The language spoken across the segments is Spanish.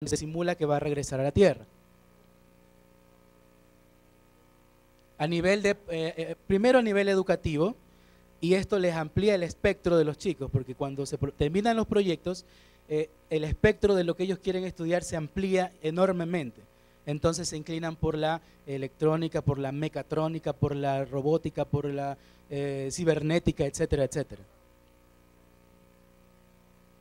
se simula que va a regresar a la Tierra. A nivel primero a nivel educativo, y esto les amplía el espectro de los chicos, porque cuando se terminan los proyectos, el espectro de lo que ellos quieren estudiar se amplía enormemente. Entonces se inclinan por la electrónica, por la mecatrónica, por la robótica, por la cibernética, etcétera, etcétera.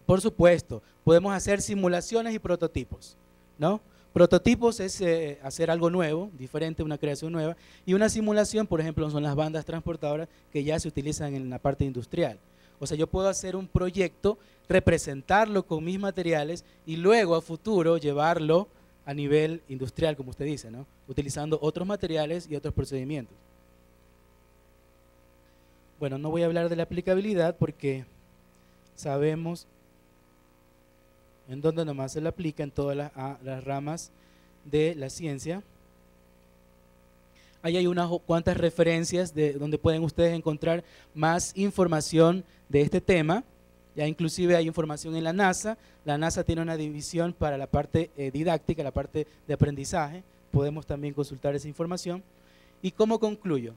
Por supuesto, podemos hacer simulaciones y prototipos, ¿no? Prototipos es hacer algo nuevo, diferente, una creación nueva, y una simulación, por ejemplo, son las bandas transportadoras que ya se utilizan en la parte industrial. O sea, yo puedo hacer un proyecto, representarlo con mis materiales y luego a futuro llevarlo a nivel industrial, como usted dice, ¿no? Utilizando otros materiales y otros procedimientos. Bueno, no voy a hablar de la aplicabilidad porque sabemos en donde nomás se le aplica en todas las ramas de la ciencia. Ahí hay unas cuantas referencias de donde pueden ustedes encontrar más información de este tema. Ya inclusive hay información en la NASA. La NASA tiene una división para la parte didáctica, la parte de aprendizaje. Podemos también consultar esa información. ¿Y cómo concluyo?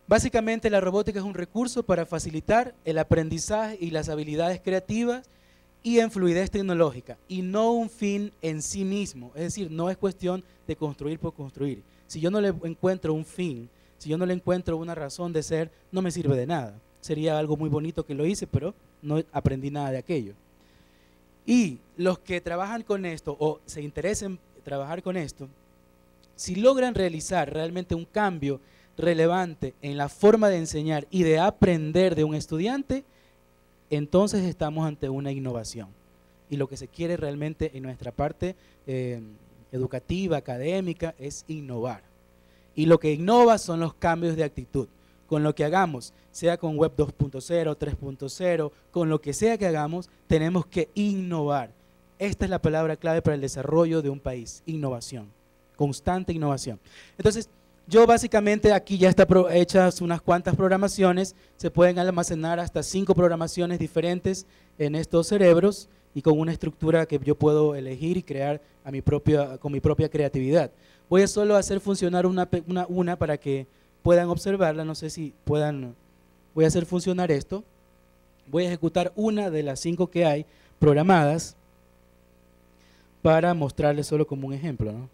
Básicamente la robótica es un recurso para facilitar el aprendizaje y las habilidades creativas y en fluidez tecnológica, y no un fin en sí mismo. Es decir, no es cuestión de construir por construir. Si yo no le encuentro un fin, si yo no le encuentro una razón de ser, no me sirve de nada. Sería algo muy bonito que lo hice, pero no aprendí nada de aquello. Y los que trabajan con esto o se interesen en trabajar con esto, si logran realizar realmente un cambio relevante en la forma de enseñar y de aprender de un estudiante, entonces estamos ante una innovación. Y lo que se quiere realmente en nuestra parte educativa, académica, es innovar. Y lo que innova son los cambios de actitud. Con lo que hagamos, sea con Web 2.0, 3.0, con lo que sea que hagamos, tenemos que innovar. Esta es la palabra clave para el desarrollo de un país, innovación, constante innovación. Entonces, yo básicamente aquí ya está hechas unas cuantas programaciones, se pueden almacenar hasta 5 programaciones diferentes en estos cerebros y con una estructura que yo puedo elegir y crear con mi propia creatividad. Voy a solo hacer funcionar una para que puedan observarla, no sé si puedan, voy a hacer funcionar esto, voy a ejecutar una de las 5 que hay programadas para mostrarles solo como un ejemplo, ¿no?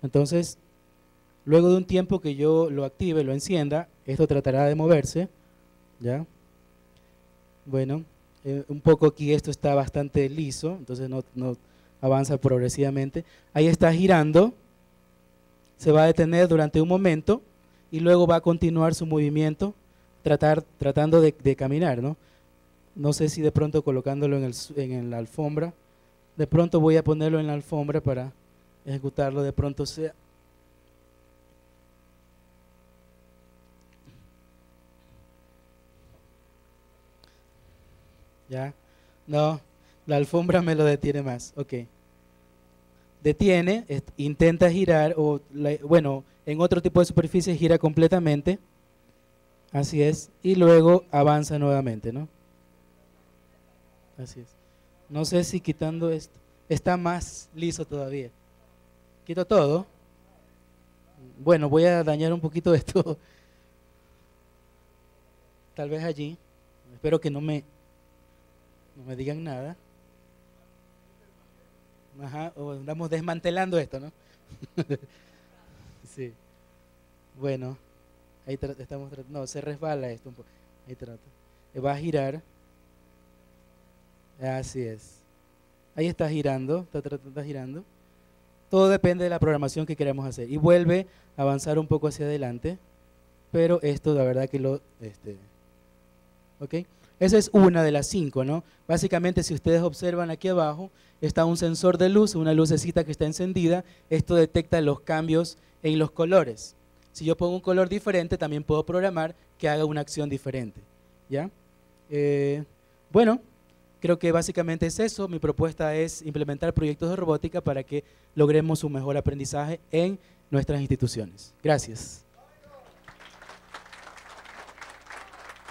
Entonces, luego de un tiempo que yo lo active, lo encienda, esto tratará de moverse, ¿ya? Bueno, un poco aquí esto está bastante liso, entonces no avanza progresivamente. Ahí está girando, se va a detener durante un momento y luego va a continuar su movimiento tratando de caminar, ¿no? No sé si de pronto colocándolo en la alfombra, de pronto voy a ponerlo en la alfombra para ejecutarlo, de pronto sea. ¿Ya? No, la alfombra me lo detiene más, ok. Detiene, intenta girar, bueno, en otro tipo de superficie gira completamente, así es, y luego avanza nuevamente, ¿no? Así es. No sé si quitando esto, está más liso todavía. ¿Quito todo? Bueno, voy a dañar un poquito esto. Tal vez allí. Espero que no me digan nada. Ajá, o andamos desmantelando esto, ¿no? Sí. Bueno, ahí estamos tratando. No, se resbala esto un poco. Ahí trata. Va a girar. Así es. Ahí está girando, está girando. Todo depende de la programación que queramos hacer. Y vuelve a avanzar un poco hacia adelante, pero esto la verdad que ¿ok? Esa es una de las 5, ¿no? Básicamente, si ustedes observan aquí abajo, está un sensor de luz, una lucecita que está encendida. Esto detecta los cambios en los colores. Si yo pongo un color diferente, también puedo programar que haga una acción diferente, ¿ya? Bueno, creo que básicamente es eso. Mi propuesta es implementar proyectos de robótica para que logremos un mejor aprendizaje en nuestras instituciones. Gracias.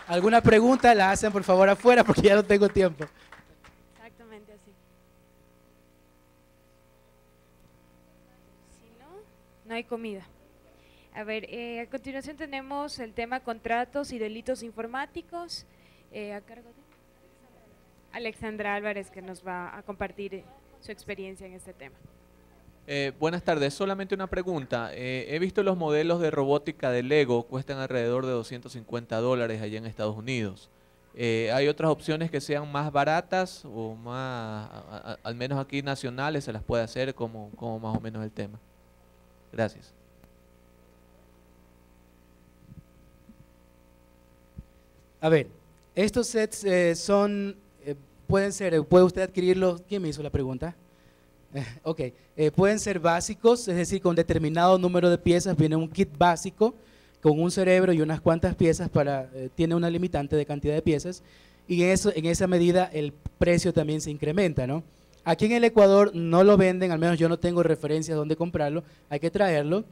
¿Alguna pregunta? La hacen por favor afuera porque ya no tengo tiempo. Exactamente así. Si no, no hay comida. A ver, a continuación tenemos el tema contratos y delitos informáticos, a cargo de Alexandra Álvarez, que nos va a compartir su experiencia en este tema. Buenas tardes, solamente una pregunta. He visto los modelos de robótica de Lego, cuestan alrededor de $250 allá en Estados Unidos. ¿Hay otras opciones que sean más baratas o más, al menos aquí nacionales, se las puede hacer como más o menos el tema? Gracias. A ver, estos sets puede usted adquirirlos. ¿Quién me hizo la pregunta? Ok, pueden ser básicos, es decir, con determinado número de piezas. Viene un kit básico con un cerebro y unas cuantas piezas, tiene una limitante de cantidad de piezas, y en esa medida el precio también se incrementa, ¿no? Aquí en el Ecuador no lo venden, al menos yo no tengo referencias donde comprarlo, hay que traerlo,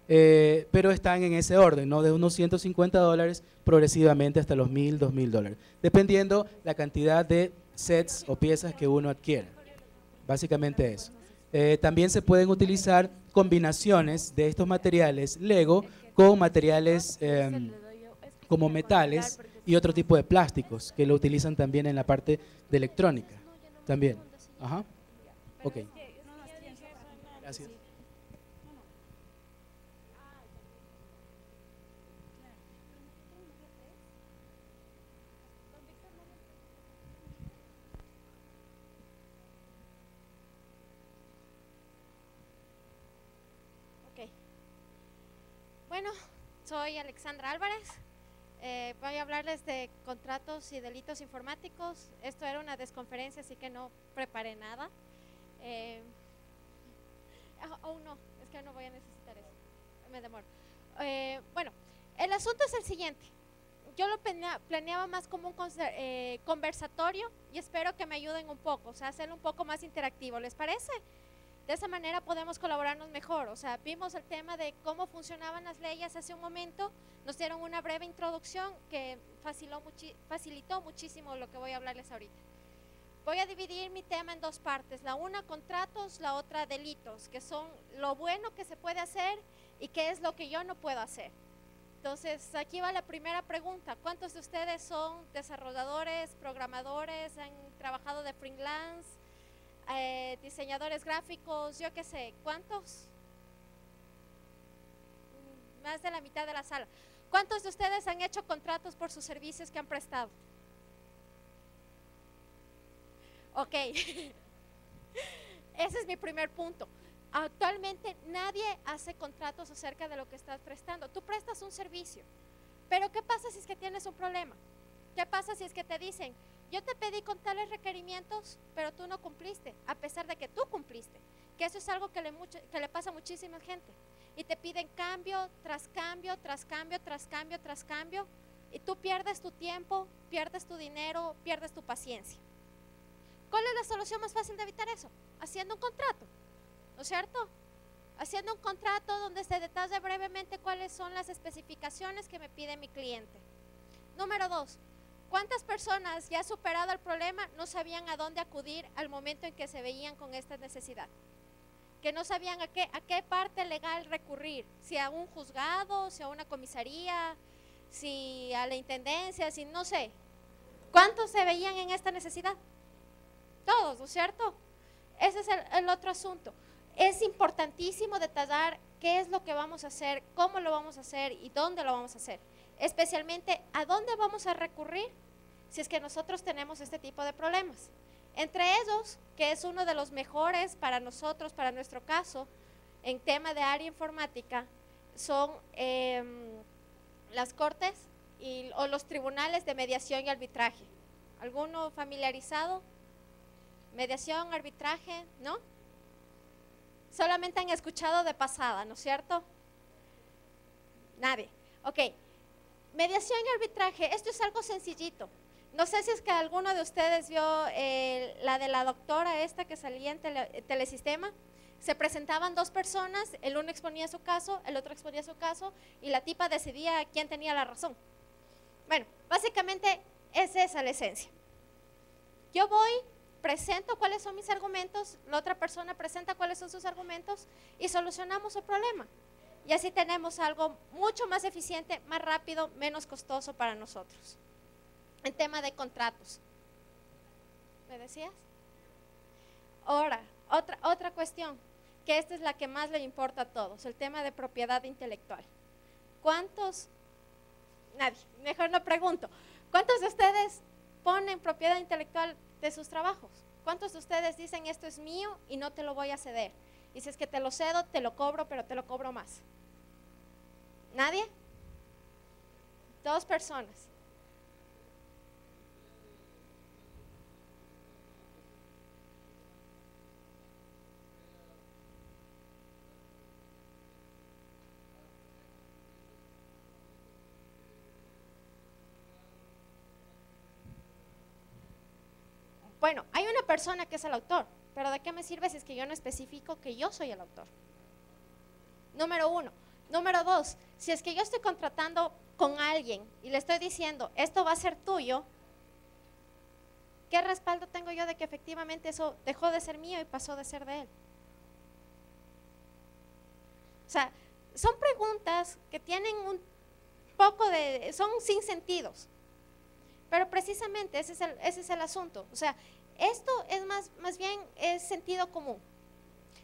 pero están en ese orden, ¿no? De unos $150 progresivamente hasta los $1000, $2000, dependiendo la cantidad de sets o piezas que uno adquiera. Básicamente eso. También se pueden utilizar combinaciones de estos materiales Lego con materiales como metales y otro tipo de plásticos que lo utilizan también en la parte de electrónica. También. Ajá. Ok. Gracias. Bueno, soy Alexandra Álvarez, voy a hablarles de contratos y delitos informáticos. Esto era una desconferencia, así que no preparé nada. No, es que no voy a necesitar eso, me demoro. Bueno, el asunto es el siguiente. Yo lo planeaba más como un conversatorio y espero que me ayuden un poco, o sea, hacerlo un poco más interactivo, ¿les parece? De esa manera podemos colaborarnos mejor. O sea, vimos el tema de cómo funcionaban las leyes hace un momento, nos dieron una breve introducción que facilitó muchísimo lo que voy a hablarles ahorita. Voy a dividir mi tema en dos partes, la una contratos, la otra delitos, que son lo bueno que se puede hacer y qué es lo que yo no puedo hacer. Entonces, aquí va la primera pregunta. ¿Cuántos de ustedes son desarrolladores, programadores, han trabajado de freelance? Diseñadores gráficos, yo qué sé, ¿cuántos? Más de la mitad de la sala. ¿Cuántos de ustedes han hecho contratos por sus servicios que han prestado? Ok, ese es mi primer punto. Actualmente nadie hace contratos acerca de lo que estás prestando. Tú prestas un servicio, pero ¿qué pasa si es que tienes un problema? ¿Qué pasa si es que te dicen, yo te pedí con tales requerimientos, pero tú no cumpliste, a pesar de que tú cumpliste? Que eso es algo que le pasa a muchísima gente. Y te piden cambio, tras cambio, tras cambio, tras cambio, tras cambio. Y tú pierdes tu tiempo, pierdes tu dinero, pierdes tu paciencia. ¿Cuál es la solución más fácil de evitar eso? Haciendo un contrato, ¿no es cierto? Haciendo un contrato donde se detalle brevemente cuáles son las especificaciones que me pide mi cliente. Número 2. ¿Cuántas personas ya superado el problema no sabían a dónde acudir al momento en que se veían con esta necesidad? Que no sabían a qué parte legal recurrir, si a un juzgado, si a una comisaría, si a la intendencia, si no sé. ¿Cuántos se veían en esta necesidad? Todos, ¿no es cierto? Ese es el otro asunto. Es importantísimo detallar qué es lo que vamos a hacer, cómo lo vamos a hacer y dónde lo vamos a hacer. Especialmente a dónde vamos a recurrir si es que nosotros tenemos este tipo de problemas. Entre ellos, que es uno de los mejores para nosotros, para nuestro caso, en tema de área informática, son las cortes o los tribunales de mediación y arbitraje. ¿Alguno familiarizado? Mediación, arbitraje, ¿no? Solamente han escuchado de pasada, ¿no es cierto? Nadie. Ok. Mediación y arbitraje, esto es algo sencillito. No sé si es que alguno de ustedes vio la de la doctora esta que salía en Telesistema. Se presentaban dos personas, el uno exponía su caso, el otro exponía su caso y la tipa decidía quién tenía la razón. Bueno, básicamente es esa la esencia. Yo voy, presento cuáles son mis argumentos, la otra persona presenta cuáles son sus argumentos y solucionamos el problema. Y así tenemos algo mucho más eficiente, más rápido, menos costoso para nosotros. En tema de contratos. ¿Me decías? Ahora, otra cuestión, que esta es la que más le importa a todos, el tema de propiedad intelectual. ¿Cuántos? Nadie, mejor no pregunto. ¿Cuántos de ustedes ponen propiedad intelectual de sus trabajos? ¿Cuántos de ustedes dicen esto es mío y no te lo voy a ceder? Y si es que te lo cedo, te lo cobro, pero te lo cobro más. ¿Nadie? Dos personas. Bueno, hay una persona que es el autor, pero ¿de qué me sirve si es que yo no especifico que yo soy el autor? Número uno. Número dos, si es que yo estoy contratando con alguien y le estoy diciendo, esto va a ser tuyo, ¿qué respaldo tengo yo de que efectivamente eso dejó de ser mío y pasó de ser de él? O sea, son preguntas que tienen un poco de, son sin sentidos. Pero precisamente ese es el asunto. O sea, esto es más bien es sentido común.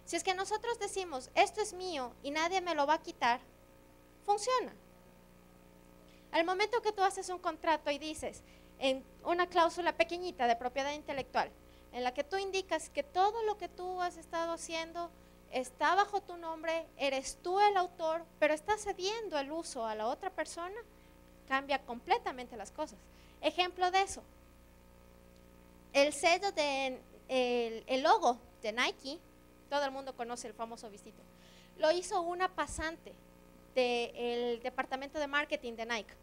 Si es que nosotros decimos, esto es mío y nadie me lo va a quitar, funciona. Al momento que tú haces un contrato y dices, en una cláusula pequeñita de propiedad intelectual, en la que tú indicas que todo lo que tú has estado haciendo está bajo tu nombre, eres tú el autor, pero estás cediendo el uso a la otra persona, cambia completamente las cosas. Ejemplo de eso, el sello el logo de Nike, todo el mundo conoce el famoso vistito, lo hizo una pasante del departamento de marketing de Nike.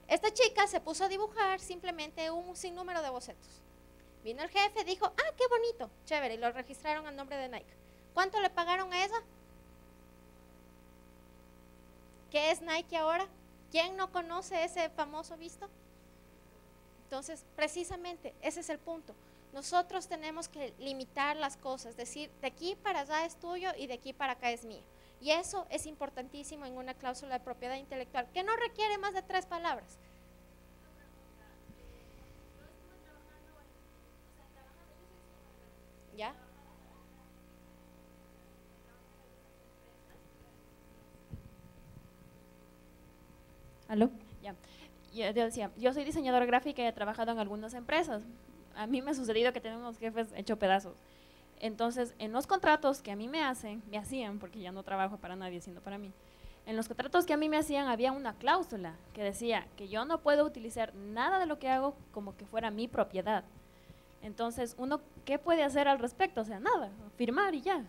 Esta chica se puso a dibujar simplemente un sinnúmero de bocetos. Vino el jefe, dijo, ah, qué bonito, chévere, y lo registraron a nombre de Nike. ¿Cuánto le pagaron a ella? ¿Qué es Nike ahora? ¿Quién no conoce ese famoso visto? Entonces, precisamente, ese es el punto. Nosotros tenemos que limitar las cosas, decir, de aquí para allá es tuyo y de aquí para acá es mío. Y eso es importantísimo en una cláusula de propiedad intelectual, que no requiere más de 3 palabras. ¿Ya? ¿Aló? Ya. Yo decía, yo soy diseñadora gráfica y he trabajado en algunas empresas. A mí me ha sucedido que tengo unos jefes hecho pedazos. Entonces, en los contratos que a mí me hacían, porque ya no trabajo para nadie, sino para mí, en los contratos que a mí me hacían había una cláusula que decía que yo no puedo utilizar nada de lo que hago como que fuera mi propiedad. Entonces, uno, ¿qué puede hacer al respecto? O sea, nada, firmar y ya.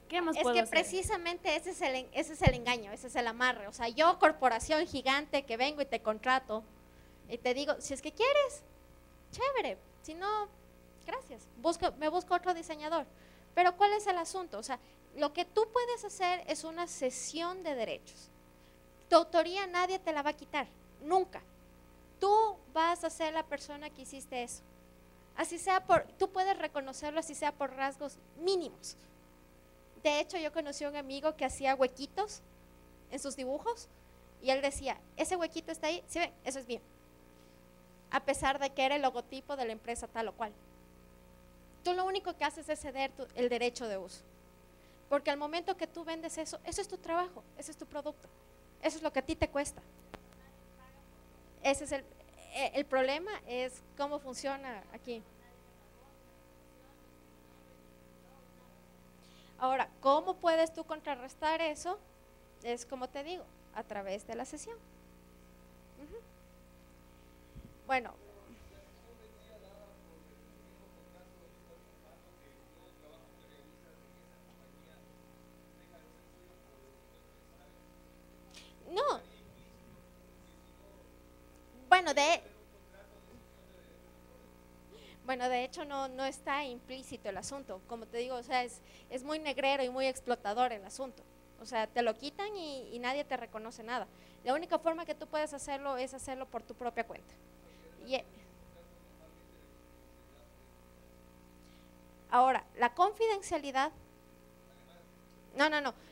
¿Qué más puedo hacer? Es que precisamente ese es el engaño, ese es el amarre. O sea, yo, corporación gigante, que vengo y te contrato y te digo, si es que quieres, chévere, si no, gracias, me busco otro diseñador. Pero ¿cuál es el asunto? O sea, lo que tú puedes hacer es una cesión de derechos. Tu autoría nadie te la va a quitar, nunca. Tú vas a ser la persona que hiciste eso. Así sea tú puedes reconocerlo así sea por rasgos mínimos. De hecho, yo conocí a un amigo que hacía huequitos en sus dibujos y él decía, ese huequito está ahí, ¿sí ven? Eso es mío. A pesar de que era el logotipo de la empresa tal o cual. Tú lo único que haces es ceder el derecho de uso. Porque al momento que tú vendes eso, eso es tu trabajo, ese es tu producto. Eso es lo que a ti te cuesta. Ese es el problema, es cómo funciona aquí. Ahora, ¿cómo puedes tú contrarrestar eso? Es como te digo, a través de la sesión. Bueno. No. Bueno, de hecho no está implícito el asunto, como te digo, o sea, es muy negrero y muy explotador el asunto. O sea, te lo quitan y nadie te reconoce nada. La única forma que tú puedes hacerlo es hacerlo por tu propia cuenta. Y, ahora, la confidencialidad, no,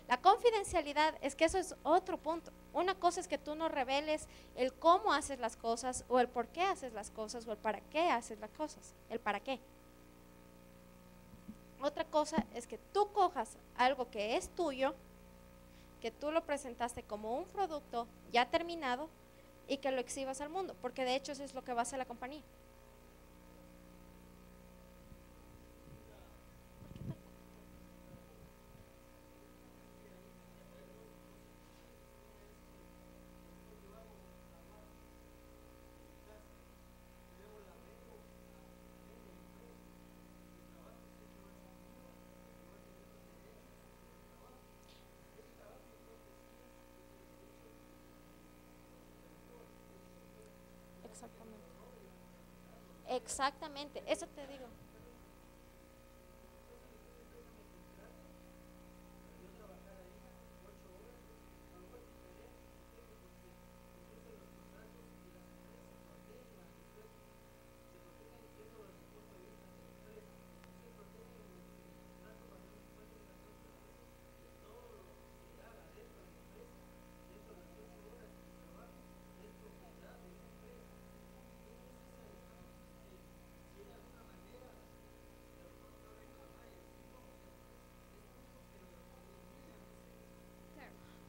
la confidencialidad es que eso es otro punto. Una cosa es que tú no reveles el cómo haces las cosas o el por qué haces las cosas o el para qué haces las cosas, el para qué. Otra cosa es que tú cojas algo que es tuyo, que tú lo presentaste como un producto ya terminado y que lo exhibas al mundo, porque de hecho eso es lo que va a hacer la compañía. Exactamente. Exactamente, eso te digo.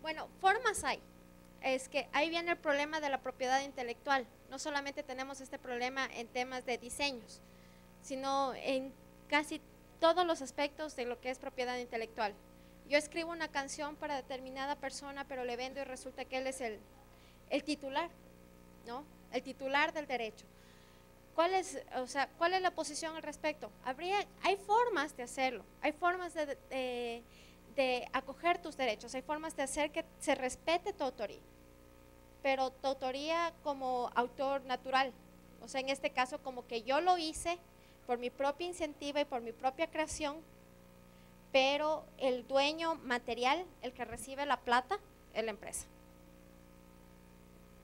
Bueno, formas hay. Es que ahí viene el problema de la propiedad intelectual. No solamente tenemos este problema en temas de diseños, sino en casi todos los aspectos de lo que es propiedad intelectual. Yo escribo una canción para determinada persona, pero le vendo y resulta que él es el titular, ¿no? El titular del derecho. ¿Cuál es la posición al respecto? Hay formas de hacerlo, hay formas de acoger tus derechos, hay formas de hacer que se respete tu autoría, pero tu autoría como autor natural, o sea, en este caso como que yo lo hice por mi propia iniciativa y por mi propia creación, pero el dueño material, el que recibe la plata, es la empresa.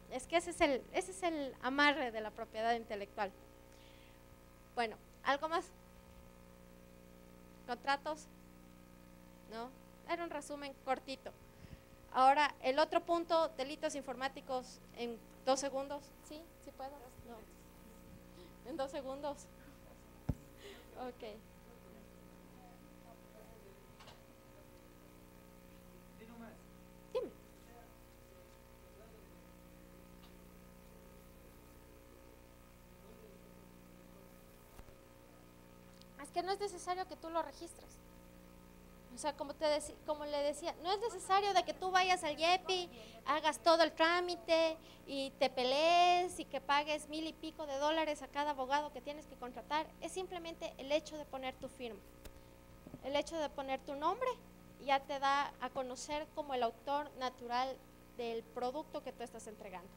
Es que ese es el amarre de la propiedad intelectual. Bueno, ¿algo más? ¿Contratos? ¿No? Era un resumen cortito. Ahora, el otro punto, delitos informáticos en 2 segundos. ¿Sí? ¿Sí puedo? No. En 2 segundos. Ok. Dime. Es que no es necesario que tú lo registres. O sea, como le decía, no es necesario de que tú vayas al YEPI, hagas todo el trámite y te pelees y que pagues $1000 y pico a cada abogado que tienes que contratar. Es simplemente el hecho de poner tu firma, el hecho de poner tu nombre, ya te da a conocer como el autor natural del producto que tú estás entregando.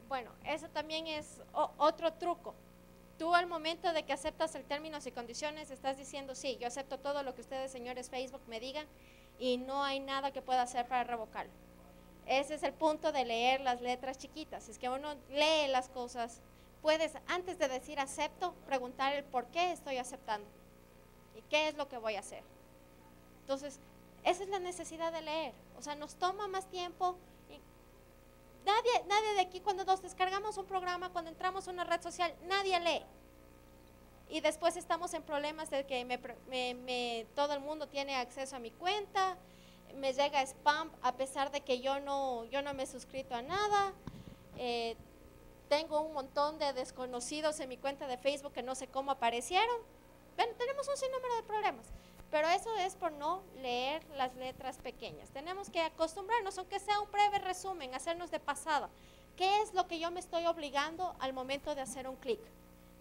Bueno, eso también es otro truco. Tú al momento de que aceptas el términos y condiciones estás diciendo, sí, yo acepto todo lo que ustedes, señores Facebook, me digan y no hay nada que pueda hacer para revocarlo. Ese es el punto de leer las letras chiquitas. Es que uno lee las cosas, puedes, antes de decir acepto, preguntar el por qué estoy aceptando y qué es lo que voy a hacer. Entonces, esa es la necesidad de leer. O sea, nos toma más tiempo. Nadie de aquí, cuando nos descargamos un programa, cuando entramos a una red social, nadie lee. Y después estamos en problemas de que todo el mundo tiene acceso a mi cuenta, me llega spam a pesar de que yo no me he suscrito a nada. tengo un montón de desconocidos en mi cuenta de Facebook que no sé cómo aparecieron. Bueno, tenemos un sinnúmero de problemas, pero eso es por no leer las letras pequeñas. Tenemos que acostumbrarnos, aunque sea un breve resumen, hacernos de pasada. ¿Qué es lo que yo me estoy obligando al momento de hacer un clic?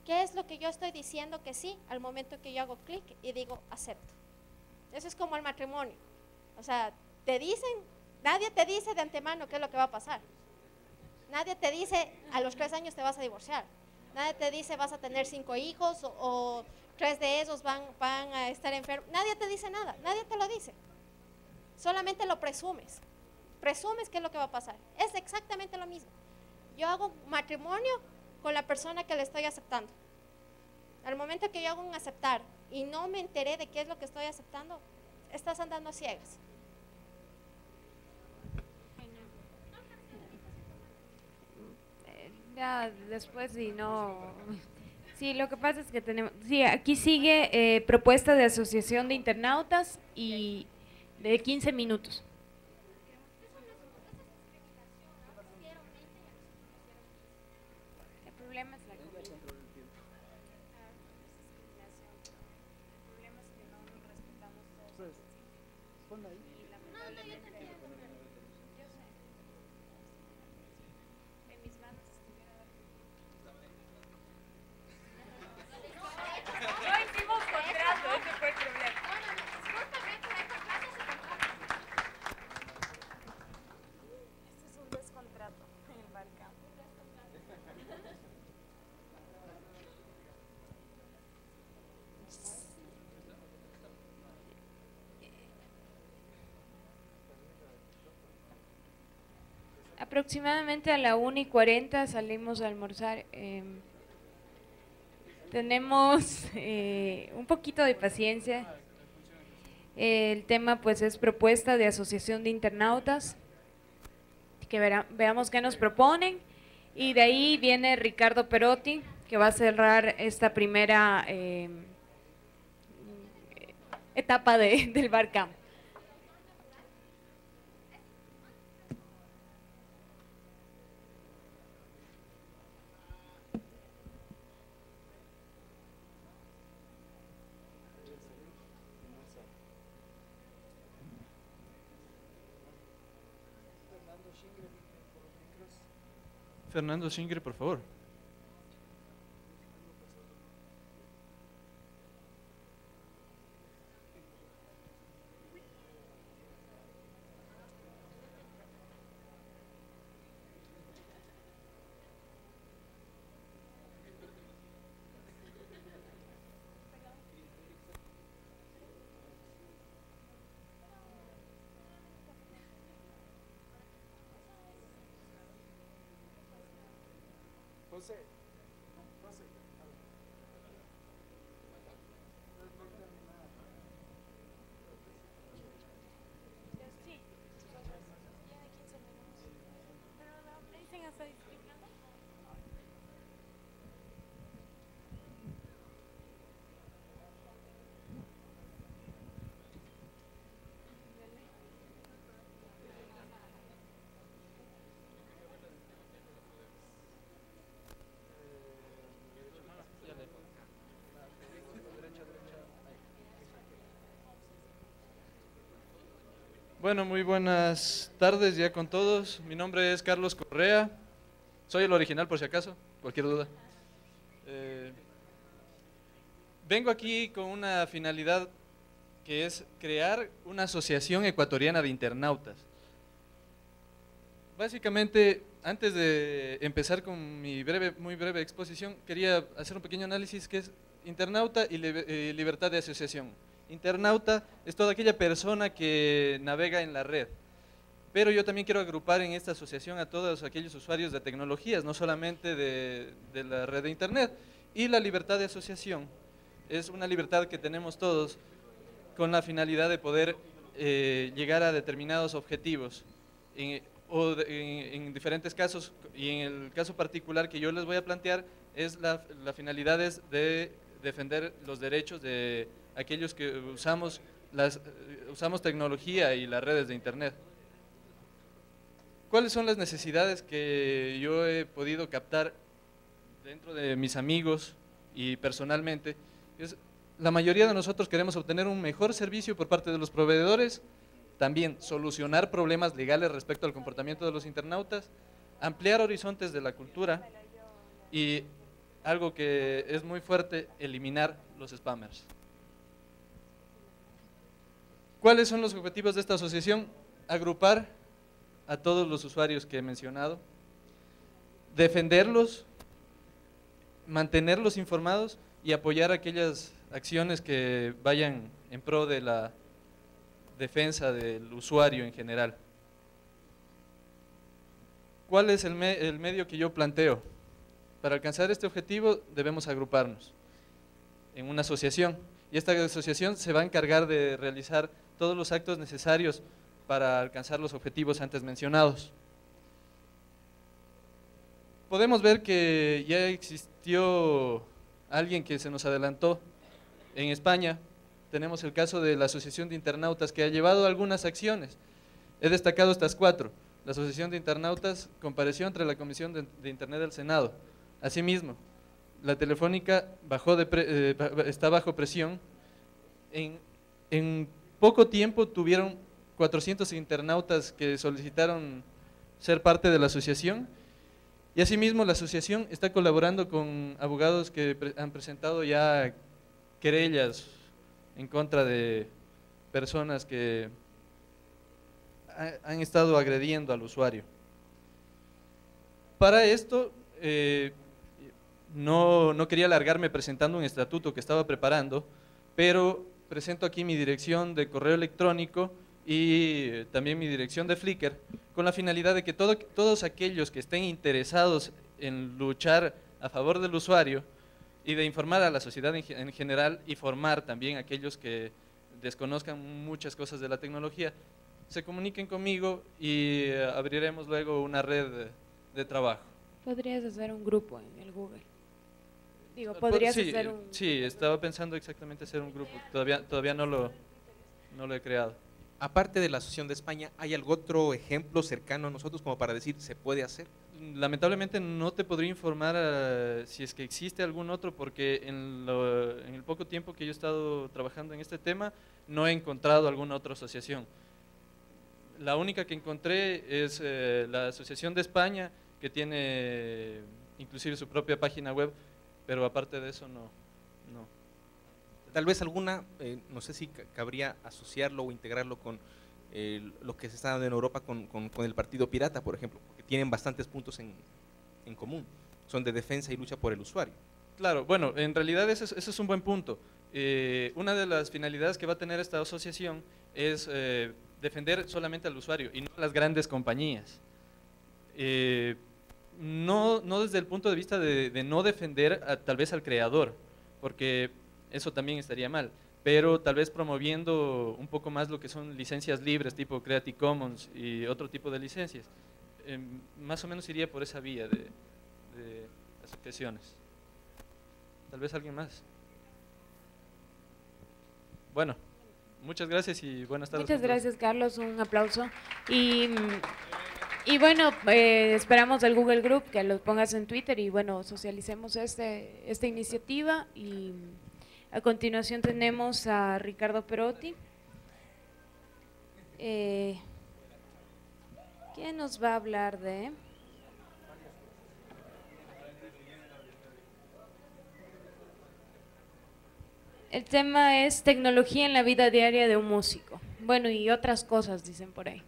¿Qué es lo que yo estoy diciendo que sí al momento que yo hago clic y digo acepto? Eso es como el matrimonio. O sea, te dicen, nadie te dice de antemano qué es lo que va a pasar. Nadie te dice a los 3 años te vas a divorciar. Nadie te dice vas a tener 5 hijos o 3 de esos van a estar enfermos. Nadie te dice nada, nadie te lo dice. Solamente lo presumes. Presumes qué es lo que va a pasar. Es exactamente lo mismo. Yo hago matrimonio con la persona que le estoy aceptando. Al momento que yo hago un aceptar y no me enteré de qué es lo que estoy aceptando, estás andando a ciegas. Ya después, si no. Sí, lo que pasa es que tenemos. Sí, aquí sigue propuesta de asociación de internautas y de 15 minutos. El problema es la cobertura. El problema es que no nos respetamos todos. Y lamentablemente. Yo sé. En mis manos estuviera la no hicimos contrato, ese fue el problema. Este es un descontrato en el Barcamp. Aproximadamente a la 1:40 salimos a almorzar. Tenemos un poquito de paciencia. El tema pues es propuesta de asociación de internautas, que veamos qué nos proponen, y de ahí viene Ricardo Perotti, que va a cerrar esta primera etapa del Barcamp. Fernando Schingre, por favor. Bueno, muy buenas tardes ya con todos. Mi nombre es Carlos Correa. Soy el original por si acaso, cualquier duda. Vengo aquí con una finalidad que es crear una asociación ecuatoriana de internautas. Básicamente, antes de empezar con mi muy breve exposición, quería hacer un pequeño análisis que es internauta y libertad de asociación. Internauta es toda aquella persona que navega en la red, pero yo también quiero agrupar en esta asociación a todos aquellos usuarios de tecnologías, no solamente de la red de internet. Y la libertad de asociación es una libertad que tenemos todos con la finalidad de poder llegar a determinados objetivos en diferentes casos, y en el caso particular que yo les voy a plantear es la finalidad es de defender los derechos de aquellos que usamos tecnología y las redes de internet. ¿Cuáles son las necesidades que yo he podido captar dentro de mis amigos y personalmente? La mayoría de nosotros queremos obtener un mejor servicio por parte de los proveedores, también solucionar problemas legales respecto al comportamiento de los internautas, ampliar horizontes de la cultura y algo que es muy fuerte, eliminar los spammers. ¿Cuáles son los objetivos de esta asociación? Agrupar a todos los usuarios que he mencionado, defenderlos, mantenerlos informados y apoyar aquellas acciones que vayan en pro de la defensa del usuario en general. ¿Cuál es el medio que yo planteo? Para alcanzar este objetivo debemos agruparnos en una asociación y esta asociación se va a encargar de realizar todos los actos necesarios para alcanzar los objetivos antes mencionados. Podemos ver que ya existió alguien que se nos adelantó en España. Tenemos el caso de la Asociación de Internautas que ha llevado algunas acciones. He destacado estas 4. La Asociación de Internautas compareció ante la Comisión de Internet del Senado. Asimismo, la Telefónica está bajo presión. En poco tiempo tuvieron 400 internautas que solicitaron ser parte de la asociación y asimismo la asociación está colaborando con abogados que han presentado ya querellas en contra de personas que han estado agrediendo al usuario. Para esto, no quería alargarme presentando un estatuto que estaba preparando, pero presento aquí mi dirección de correo electrónico y también mi dirección de Flickr, con la finalidad de que todos aquellos que estén interesados en luchar a favor del usuario y de informar a la sociedad en general y formar también a aquellos que desconozcan muchas cosas de la tecnología, se comuniquen conmigo y abriremos luego una red de trabajo. Podrías hacer un grupo en el Google. Digo, podrías hacer un... Sí, estaba pensando exactamente hacer un grupo, todavía no lo he creado. Aparte de la Asociación de España, ¿hay algún otro ejemplo cercano a nosotros como para decir se puede hacer? Lamentablemente no te podría informar si es que existe algún otro porque en el poco tiempo que yo he estado trabajando en este tema no he encontrado alguna otra asociación. La única que encontré es la Asociación de España, que tiene inclusive su propia página web, pero aparte de eso no. Tal vez alguna, no sé si cabría asociarlo o integrarlo con lo que se está dando en Europa con el Partido Pirata, por ejemplo, porque tienen bastantes puntos en común, son de defensa y lucha por el usuario. Claro, bueno, en realidad ese es un buen punto. Una de las finalidades que va a tener esta asociación es defender solamente al usuario y no a las grandes compañías. No desde el punto de vista de no defender tal vez al creador, porque eso también estaría mal, pero tal vez promoviendo un poco más lo que son licencias libres tipo Creative Commons y otro tipo de licencias. Más o menos iría por esa vía de asociaciones. Tal vez alguien más. Bueno, muchas gracias y buenas tardes. Muchas gracias, Carlos, un aplauso. Y bueno, esperamos del Google Group que los pongas en Twitter y bueno, socialicemos esta iniciativa. Y a continuación tenemos a Ricardo Perotti, que nos va a hablar de... El tema es tecnología en la vida diaria de un músico. Bueno, y otras cosas dicen por ahí.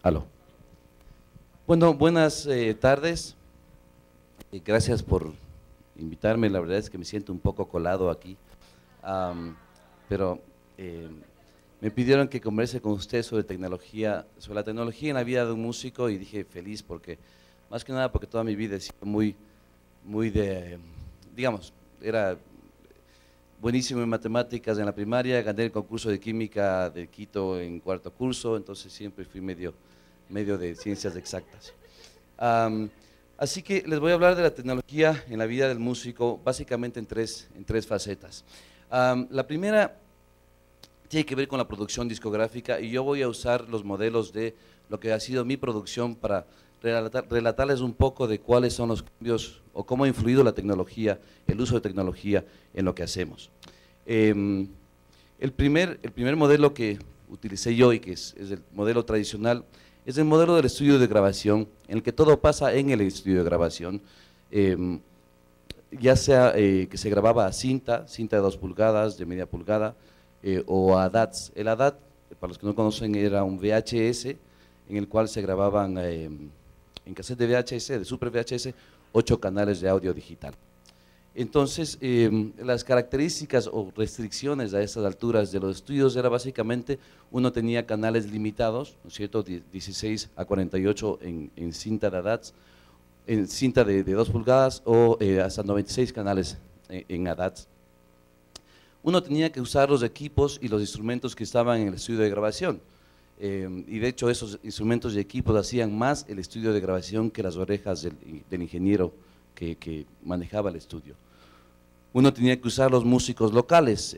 Aló. Bueno, buenas tardes. Gracias por invitarme. La verdad es que me siento un poco colado aquí. Pero me pidieron que converse con usted sobre la tecnología en la vida de un músico y dije feliz porque más que nada porque toda mi vida he sido muy de, digamos, era buenísimo en matemáticas en la primaria, gané el concurso de química de Quito en cuarto curso, entonces siempre fui medio de ciencias exactas. Así que les voy a hablar de la tecnología en la vida del músico, básicamente en tres facetas. La primera tiene que ver con la producción discográfica y yo voy a usar los modelos de lo que ha sido mi producción para relatarles un poco de cuáles son los cambios o cómo ha influido la tecnología, el uso de tecnología en lo que hacemos. El primer modelo que utilicé yo y que es el modelo tradicional es el modelo del estudio de grabación, en el que todo pasa en el estudio de grabación, ya sea que se grababa a cinta de 2 pulgadas, de media pulgada, o a DATs. El ADAT, para los que no conocen, era un VHS en el cual se grababan en cassette de VHS, de Super VHS, 8 canales de audio digital. Entonces, las características o restricciones a estas alturas de los estudios era básicamente, uno tenía canales limitados, ¿no es cierto?, 16 a 48 en cinta de ADATs, en cinta de 2 pulgadas o hasta 96 canales en ADATs. Uno tenía que usar los equipos y los instrumentos que estaban en el estudio de grabación. Y de hecho esos instrumentos y equipos hacían más el estudio de grabación que las orejas del ingeniero que manejaba el estudio. Uno tenía que usar los músicos locales.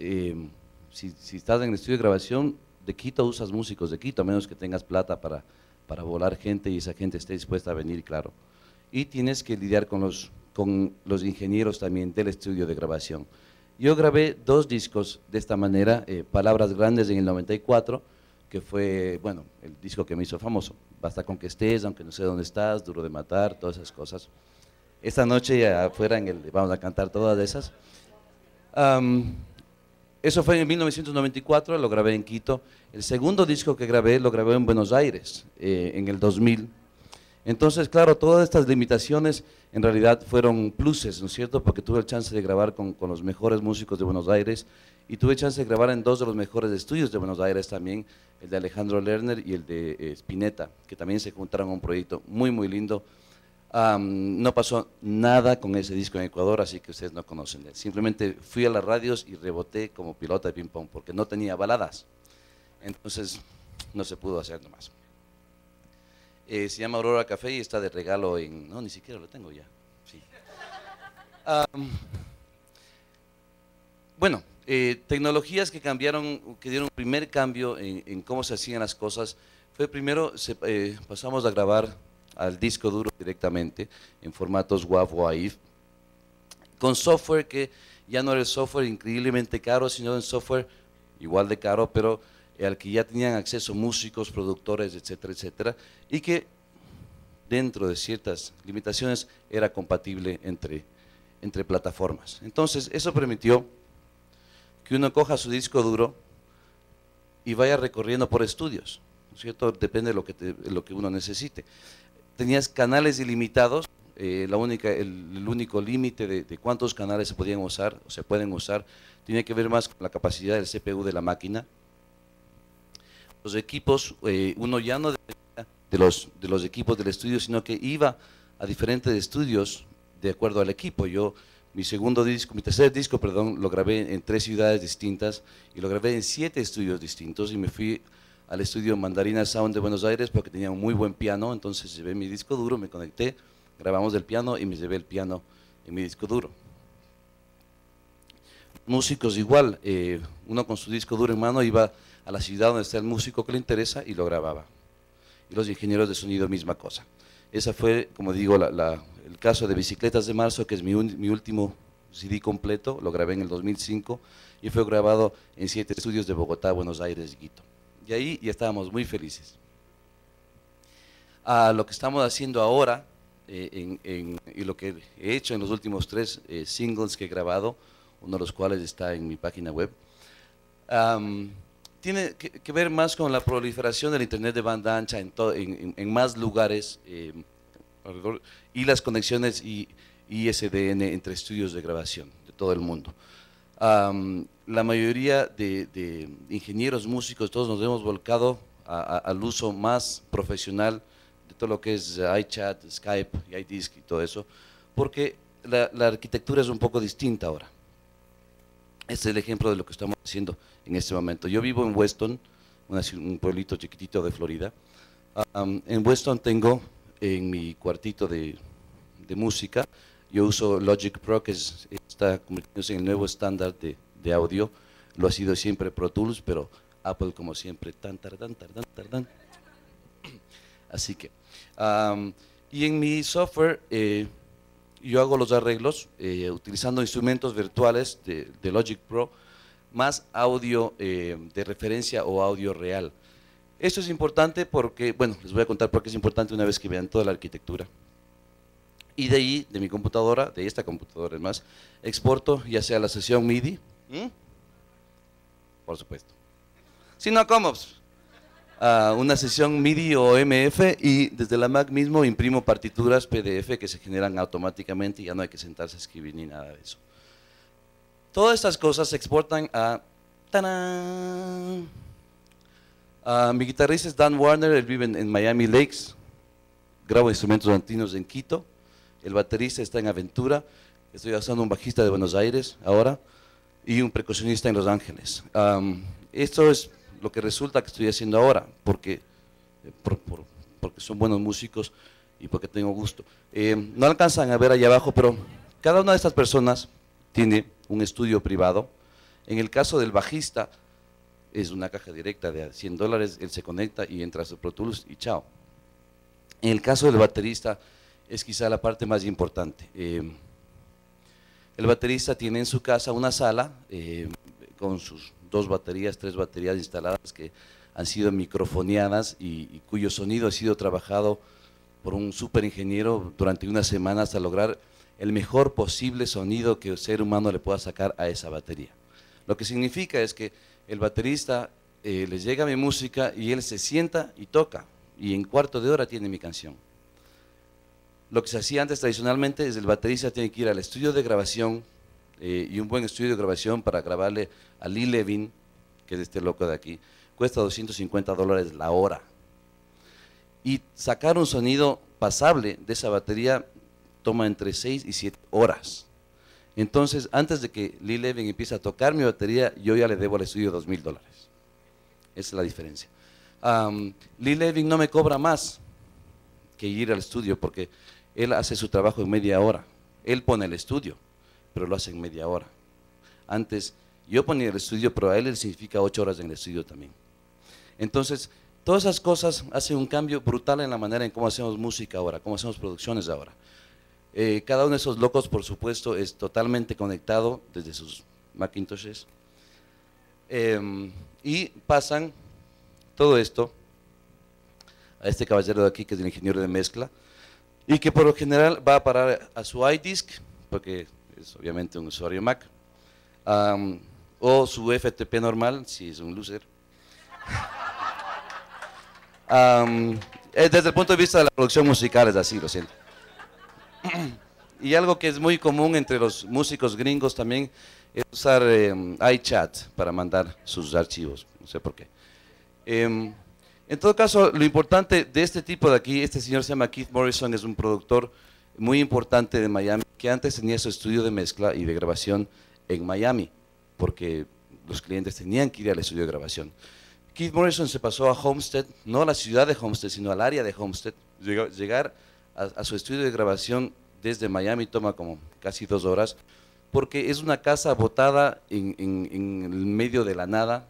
Si estás en el estudio de grabación de Quito, usas músicos de Quito, a menos que tengas plata para volar gente y esa gente esté dispuesta a venir, claro. Y tienes que lidiar con los ingenieros también del estudio de grabación. Yo grabé 2 discos de esta manera, Palabras Grandes en el 94, que fue, bueno, el disco que me hizo famoso. Basta con que estés, aunque no sé dónde estás, Duro de Matar, todas esas cosas. Esta noche afuera vamos a cantar todas esas. Eso fue en 1994, lo grabé en Quito. El segundo disco que grabé, lo grabé en Buenos Aires, en el 2000. Entonces, claro, todas estas limitaciones en realidad fueron pluses, ¿no es cierto? Porque tuve el chance de grabar con los mejores músicos de Buenos Aires y tuve chance de grabar en 2 de los mejores estudios de Buenos Aires también, el de Alejandro Lerner y el de Spinetta, que también se juntaron a un proyecto muy, muy lindo. No pasó nada con ese disco en Ecuador, así que ustedes no conocen. Simplemente fui a las radios y reboté como pilota de ping-pong, porque no tenía baladas. Entonces, no se pudo hacer nomás. Se llama Aurora Café y está de regalo en... No, ni siquiera lo tengo ya. Sí. Bueno, tecnologías que cambiaron, que dieron un primer cambio en cómo se hacían las cosas, fue primero, pasamos a grabar al disco duro directamente, en formatos WAV o AIF, con software que ya no era el software increíblemente caro, sino un software igual de caro, pero al que ya tenían acceso músicos, productores, etcétera, etcétera, y que dentro de ciertas limitaciones era compatible entre plataformas. Entonces, eso permitió que uno coja su disco duro y vaya recorriendo por estudios, ¿no es cierto? Depende de lo que uno necesite. Tenías canales ilimitados, el único límite de cuántos canales se podían usar, o se pueden usar, tiene que ver más con la capacidad del CPU de la máquina. Los equipos, uno ya no dependía de los equipos del estudio, sino que iba a diferentes estudios de acuerdo al equipo. Mi tercer disco, lo grabé en 3 ciudades distintas y lo grabé en 7 estudios distintos y me fui al estudio Mandarina Sound de Buenos Aires porque tenía un muy buen piano, entonces llevé mi disco duro, me conecté, grabamos el piano y me llevé el piano en mi disco duro. Músicos igual, uno con su disco duro en mano iba a la ciudad donde está el músico que le interesa y lo grababa. Y los ingenieros de sonido, misma cosa. Esa fue, como digo, el caso de Bicicletas de Marzo, que es mi último CD completo, lo grabé en el 2005 y fue grabado en 7 estudios de Bogotá, Buenos Aires y Quito. Y ahí ya estábamos muy felices. Lo que estamos haciendo ahora, y lo que he hecho en los últimos 3 singles que he grabado, uno de los cuales está en mi página web, tiene que ver más con la proliferación del internet de banda ancha en más lugares y las conexiones ISDN entre estudios de grabación de todo el mundo. La mayoría de ingenieros, músicos, todos nos hemos volcado al uso más profesional de todo lo que es iChat, Skype, y iDisk y todo eso, porque la arquitectura es un poco distinta ahora. Este es el ejemplo de lo que estamos haciendo en este momento. Yo vivo en Weston, un pueblito chiquitito de Florida. En Weston tengo en mi cuartito de música, yo uso Logic Pro, que está convirtiéndose en el nuevo estándar de audio. Lo ha sido siempre Pro Tools, pero Apple, como siempre, tardán. Así que, y en mi software, yo hago los arreglos utilizando instrumentos virtuales de Logic Pro, más audio de referencia o audio real. Esto es importante porque, bueno, les voy a contar por qué es importante una vez que vean toda la arquitectura. Y de ahí, de mi computadora, de esta computadora es más, exporto ya sea la sesión MIDI, por supuesto. Si no, ¿cómo? Una sesión MIDI o MF, y desde la Mac mismo imprimo partituras PDF que se generan automáticamente y ya no hay que sentarse a escribir ni nada de eso. Todas estas cosas se exportan a… ¡Tarán! Mi guitarrista es Dan Warner, él vive en Miami Lakes, grabo instrumentos andinos en Quito. El baterista está en Aventura, estoy usando un bajista de Buenos Aires ahora y un percusionista en Los Ángeles. Esto es lo que resulta que estoy haciendo ahora, porque son buenos músicos y porque tengo gusto. No alcanzan a ver allá abajo, pero cada una de estas personas tiene un estudio privado. En el caso del bajista, es una caja directa de $100, él se conecta y entra a su Pro Tools y chao. En el caso del baterista, es quizá la parte más importante. El baterista tiene en su casa una sala con sus 2 baterías, 3 baterías instaladas que han sido microfoneadas y cuyo sonido ha sido trabajado por un super ingeniero durante una semana hasta lograr el mejor posible sonido que el ser humano le pueda sacar a esa batería. Lo que significa es que el baterista le llega mi música y él se sienta y toca, y en cuarto de hora tiene mi canción. Lo que se hacía antes tradicionalmente es el baterista tiene que ir al estudio de grabación, y un buen estudio de grabación para grabarle a Lee Levin, que es este loco de aquí, cuesta $250 la hora. Y sacar un sonido pasable de esa batería toma entre 6 y 7 horas. Entonces, antes de que Lee Levin empiece a tocar mi batería, yo ya le debo al estudio $2,000. Esa es la diferencia. Lee Levin no me cobra más que ir al estudio, porque él hace su trabajo en media hora. Él pone el estudio, pero lo hace en media hora. Antes, yo ponía el estudio, pero a él significa 8 horas en el estudio también. Entonces, todas esas cosas hacen un cambio brutal en la manera en cómo hacemos música ahora, cómo hacemos producciones ahora. Cada uno de esos locos, por supuesto, es totalmente conectado desde sus Macintoshes. Y pasan todo esto a este caballero de aquí, que es el ingeniero de mezcla, y que por lo general va a parar a su iDisk, porque es obviamente un usuario Mac, o su FTP normal, si es un loser. Desde el punto de vista de la producción musical es así, lo siento. Y algo que es muy común entre los músicos gringos también es usar iChat para mandar sus archivos, no sé por qué. En todo caso, lo importante de este tipo de aquí, este señor se llama Keith Morrison, es un productor muy importante de Miami, que antes tenía su estudio de mezcla y de grabación en Miami, porque los clientes tenían que ir al estudio de grabación. Keith Morrison se pasó a Homestead, no a la ciudad de Homestead, sino al área de Homestead. Llegar a su estudio de grabación desde Miami toma como casi 2 horas, porque es una casa botada en el medio de la nada,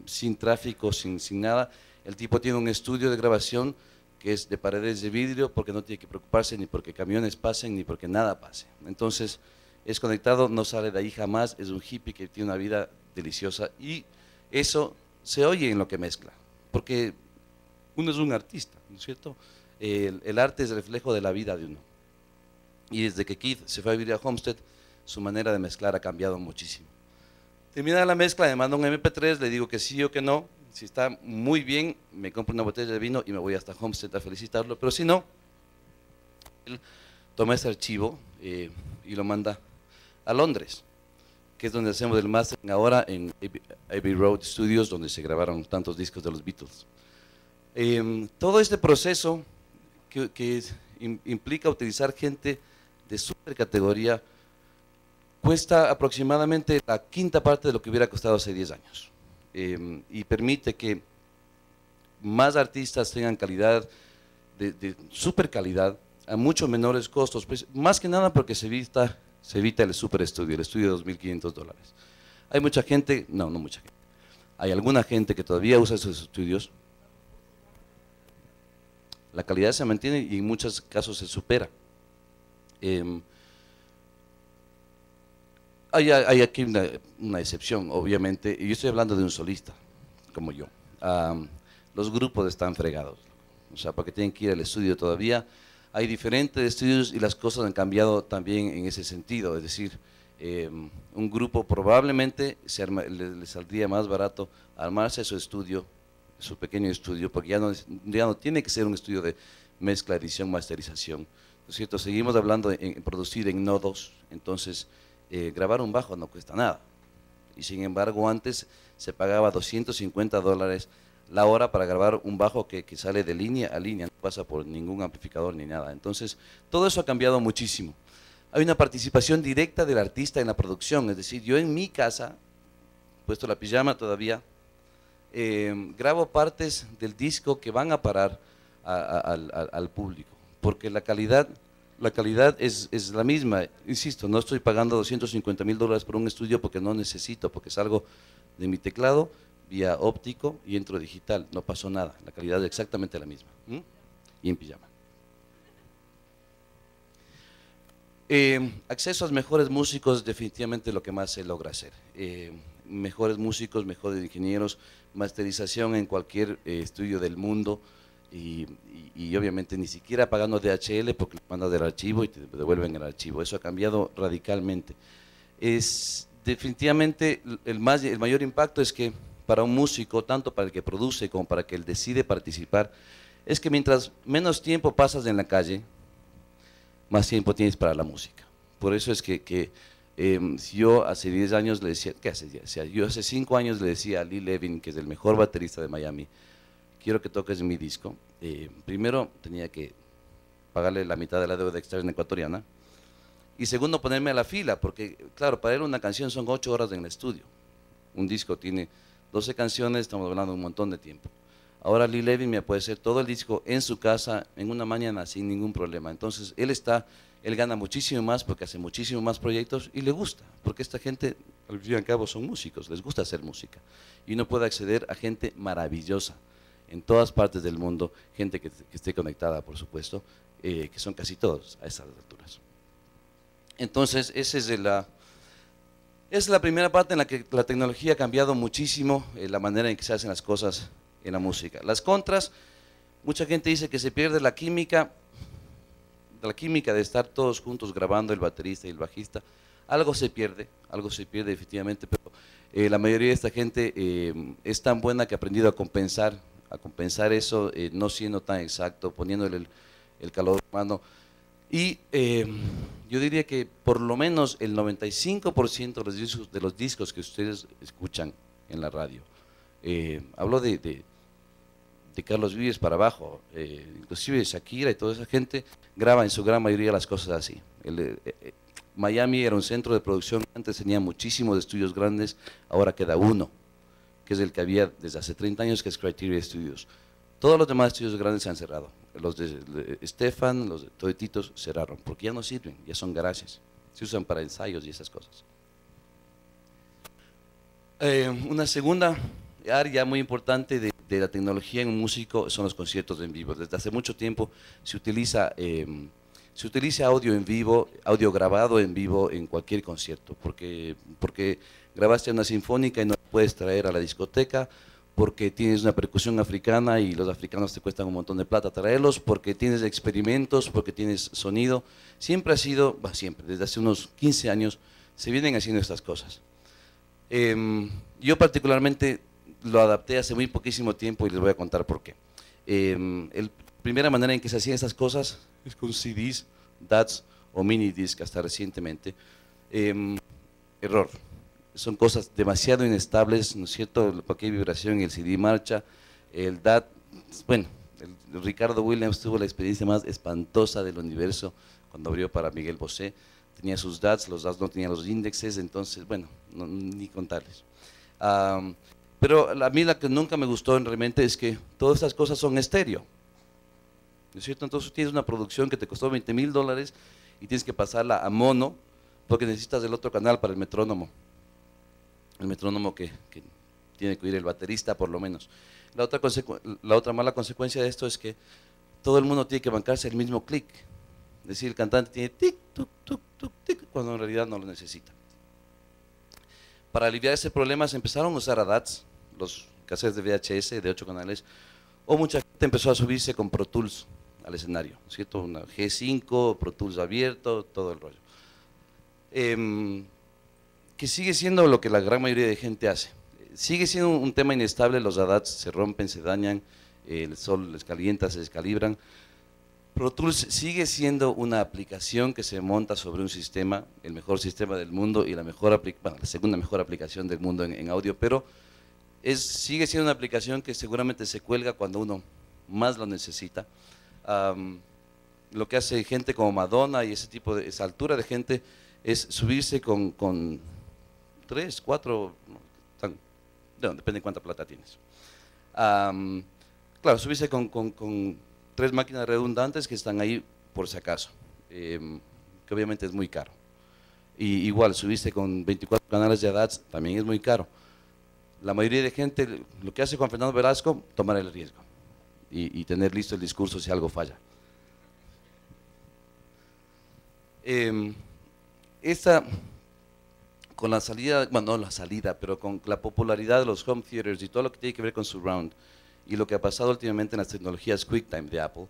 sin tráfico, sin nada. El tipo tiene un estudio de grabación que es de paredes de vidrio, porque no tiene que preocuparse ni porque camiones pasen, ni porque nada pase. Entonces, es conectado, no sale de ahí jamás, es un hippie que tiene una vida deliciosa, y eso se oye en lo que mezcla, porque uno es un artista, ¿no es cierto? El arte es el reflejo de la vida de uno. Y desde que Keith se fue a vivir a Homestead, su manera de mezclar ha cambiado muchísimo. Termina la mezcla, me manda un MP3, le digo que sí o que no. Si está muy bien, me compro una botella de vino y me voy hasta Homestead a felicitarlo. Pero si no, él toma ese archivo y lo manda a Londres, que es donde hacemos el mastering ahora en Abbey Road Studios, donde se grabaron tantos discos de los Beatles. Todo este proceso implica utilizar gente de super categoría, cuesta aproximadamente la quinta parte de lo que hubiera costado hace 10 años. Y permite que más artistas tengan calidad, de super calidad, a mucho menores costos, pues, más que nada porque se evita el super estudio, el estudio de $2.500. Hay mucha gente, no mucha gente, hay alguna gente que todavía usa esos estudios. La calidad se mantiene y en muchos casos se supera. Hay aquí una excepción, obviamente, y yo estoy hablando de un solista, como yo. Los grupos están fregados, o sea, porque tienen que ir al estudio todavía. Hay diferentes estudios y las cosas han cambiado también en ese sentido, es decir, un grupo probablemente le saldría más barato armarse su estudio, su pequeño estudio, porque ya no tiene que ser un estudio de mezcla, edición, masterización, ¿no es cierto? Seguimos hablando en producir en nodos, entonces grabar un bajo no cuesta nada, y sin embargo antes se pagaba $250 la hora para grabar un bajo que sale de línea a línea, no pasa por ningún amplificador ni nada. Entonces todo eso ha cambiado muchísimo. Hay una participación directa del artista en la producción, es decir, yo en mi casa, puesto la pijama todavía, grabo partes del disco que van a parar al público, porque la calidad es la misma. Insisto, no estoy pagando $250.000 por un estudio porque no necesito, porque salgo de mi teclado vía óptico y entro digital, no pasó nada, la calidad es exactamente la misma. Y en pijama. Acceso a mejores músicos, definitivamente lo que más se logra hacer. Mejores músicos, mejores ingenieros, masterización en cualquier estudio del mundo y obviamente ni siquiera pagando DHL porque le mandas del archivo y te devuelven el archivo. Eso ha cambiado radicalmente. Definitivamente el mayor impacto es que para un músico, tanto para el que produce como para el que decide participar, es que mientras menos tiempo pasas en la calle, más tiempo tienes para la música. Por eso es que si yo hace 10 años le decía, ¿qué hace 10? Yo hace 5 años le decía a Lee Levin, que es el mejor baterista de Miami, quiero que toques mi disco. Primero tenía que pagarle la mitad de la deuda externa ecuatoriana, y segundo ponerme a la fila, porque claro, para él una canción son 8 horas en el estudio. Un disco tiene 12 canciones, estamos hablando de un montón de tiempo. Ahora Lee Levin me puede hacer todo el disco en su casa, en una mañana, sin ningún problema. Entonces él gana muchísimo más porque hace muchísimo más proyectos y le gusta, porque esta gente, al fin y al cabo, son músicos, les gusta hacer música. Y uno puede acceder a gente maravillosa en todas partes del mundo, gente que esté conectada, por supuesto, que son casi todos a estas alturas. Entonces, esa es la primera parte en la que la tecnología ha cambiado muchísimo la manera en que se hacen las cosas en la música. Las contras, mucha gente dice que se pierde la química de estar todos juntos grabando, el baterista y el bajista. Algo se pierde definitivamente, pero la mayoría de esta gente es tan buena que ha aprendido a compensar eso, no siendo tan exacto, poniéndole el calor humano. Y yo diría que por lo menos el 95% de los discos que ustedes escuchan en la radio, hablo de Carlos Vives para abajo, inclusive Shakira y toda esa gente, graba en su gran mayoría las cosas así. Miami era un centro de producción, antes tenía muchísimos estudios grandes, ahora queda uno, que es el que había desde hace 30 años, que es Criteria Studios. Todos los demás estudios grandes se han cerrado. Los de Estefan, los de Todititos cerraron, porque ya no sirven, ya son garajes, se usan para ensayos y esas cosas. Una segunda área muy importante de la tecnología en un músico son los conciertos en vivo. Desde hace mucho tiempo se utiliza audio en vivo, audio grabado en vivo en cualquier concierto, porque grabaste una sinfónica y no la puedes traer a la discoteca, porque tienes una percusión africana y los africanos te cuestan un montón de plata traerlos, porque tienes experimentos, porque tienes sonido. Siempre ha sido, siempre, desde hace unos 15 años se vienen haciendo estas cosas. Yo particularmente lo adapté hace muy poquísimo tiempo y les voy a contar por qué. La primera manera en que se hacían estas cosas es con CDs, DATs o mini disc hasta recientemente. Error. Son cosas demasiado inestables, ¿no es cierto? Cualquier vibración, el CD marcha, el DAT, bueno, Ricardo Williams tuvo la experiencia más espantosa del universo cuando abrió para Miguel Bosé. Tenía sus DATs, los DATs no tenían los índices, entonces, bueno, ni contarles. Pero a mí la que nunca me gustó realmente es que todas estas cosas son estéreo, ¿no es cierto? Entonces tienes una producción que te costó $20,000 y tienes que pasarla a mono porque necesitas el otro canal para el metrónomo que tiene que oír el baterista por lo menos. La otra mala consecuencia de esto es que todo el mundo tiene que bancarse el mismo clic, es decir, el cantante tiene tic, tuc, tuc, tuc, tic, cuando en realidad no lo necesita. Para aliviar ese problema se empezaron a usar ADATs, los cassettes de VHS de 8 canales, o mucha gente empezó a subirse con Pro Tools al escenario, ¿cierto? Una G5, Pro Tools abierto, todo el rollo. Que sigue siendo lo que la gran mayoría de gente hace. Sigue siendo un tema inestable, los ADATs se rompen, se dañan, el sol les calienta, se descalibran. Pro Tools sigue siendo una aplicación que se monta sobre un sistema, el mejor sistema del mundo y la segunda mejor aplicación del mundo en audio, pero sigue siendo una aplicación que seguramente se cuelga cuando uno más lo necesita. Lo que hace gente como Madonna y esa altura de gente es subirse con 3, 4, depende de cuánta plata tienes. Claro, subirse con 3 máquinas redundantes que están ahí por si acaso, que obviamente es muy caro. Y igual, subirse con 24 canales de ADATs también es muy caro. La mayoría de gente, lo que hace Juan Fernando Velasco, tomar el riesgo y tener listo el discurso si algo falla. Con la salida, bueno, no la salida, pero con la popularidad de los home theaters y todo lo que tiene que ver con surround y lo que ha pasado últimamente en las tecnologías QuickTime de Apple,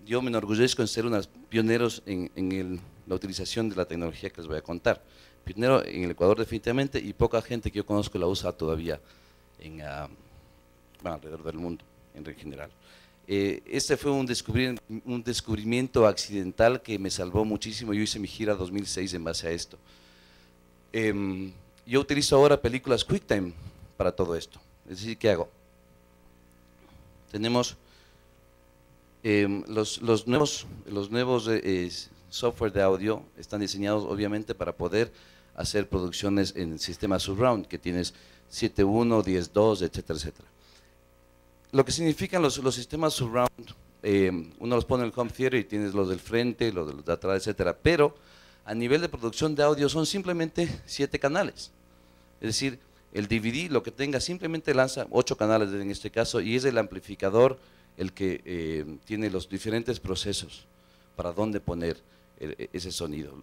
yo me enorgullezco en ser unos pioneros en la utilización de la tecnología que les voy a contar. Pionero en el Ecuador definitivamente, y poca gente que yo conozco la usa todavía alrededor del mundo en general. Este fue un descubrimiento accidental que me salvó muchísimo. Yo hice mi gira 2006 en base a esto. Yo utilizo ahora películas QuickTime para todo esto. Es decir, ¿qué hago? Tenemos los nuevos software de audio están diseñados obviamente para poder hacer producciones en sistemas surround, que tienes 7.1, 10.2, etcétera, etcétera. Lo que significan los sistemas surround, uno los pone en el home theater y tienes los del frente, los de atrás, etcétera, pero a nivel de producción de audio son simplemente 7 canales. Es decir, el DVD lo que tenga simplemente lanza 8 canales en este caso, y es el amplificador el que tiene los diferentes procesos para dónde poner ese sonido.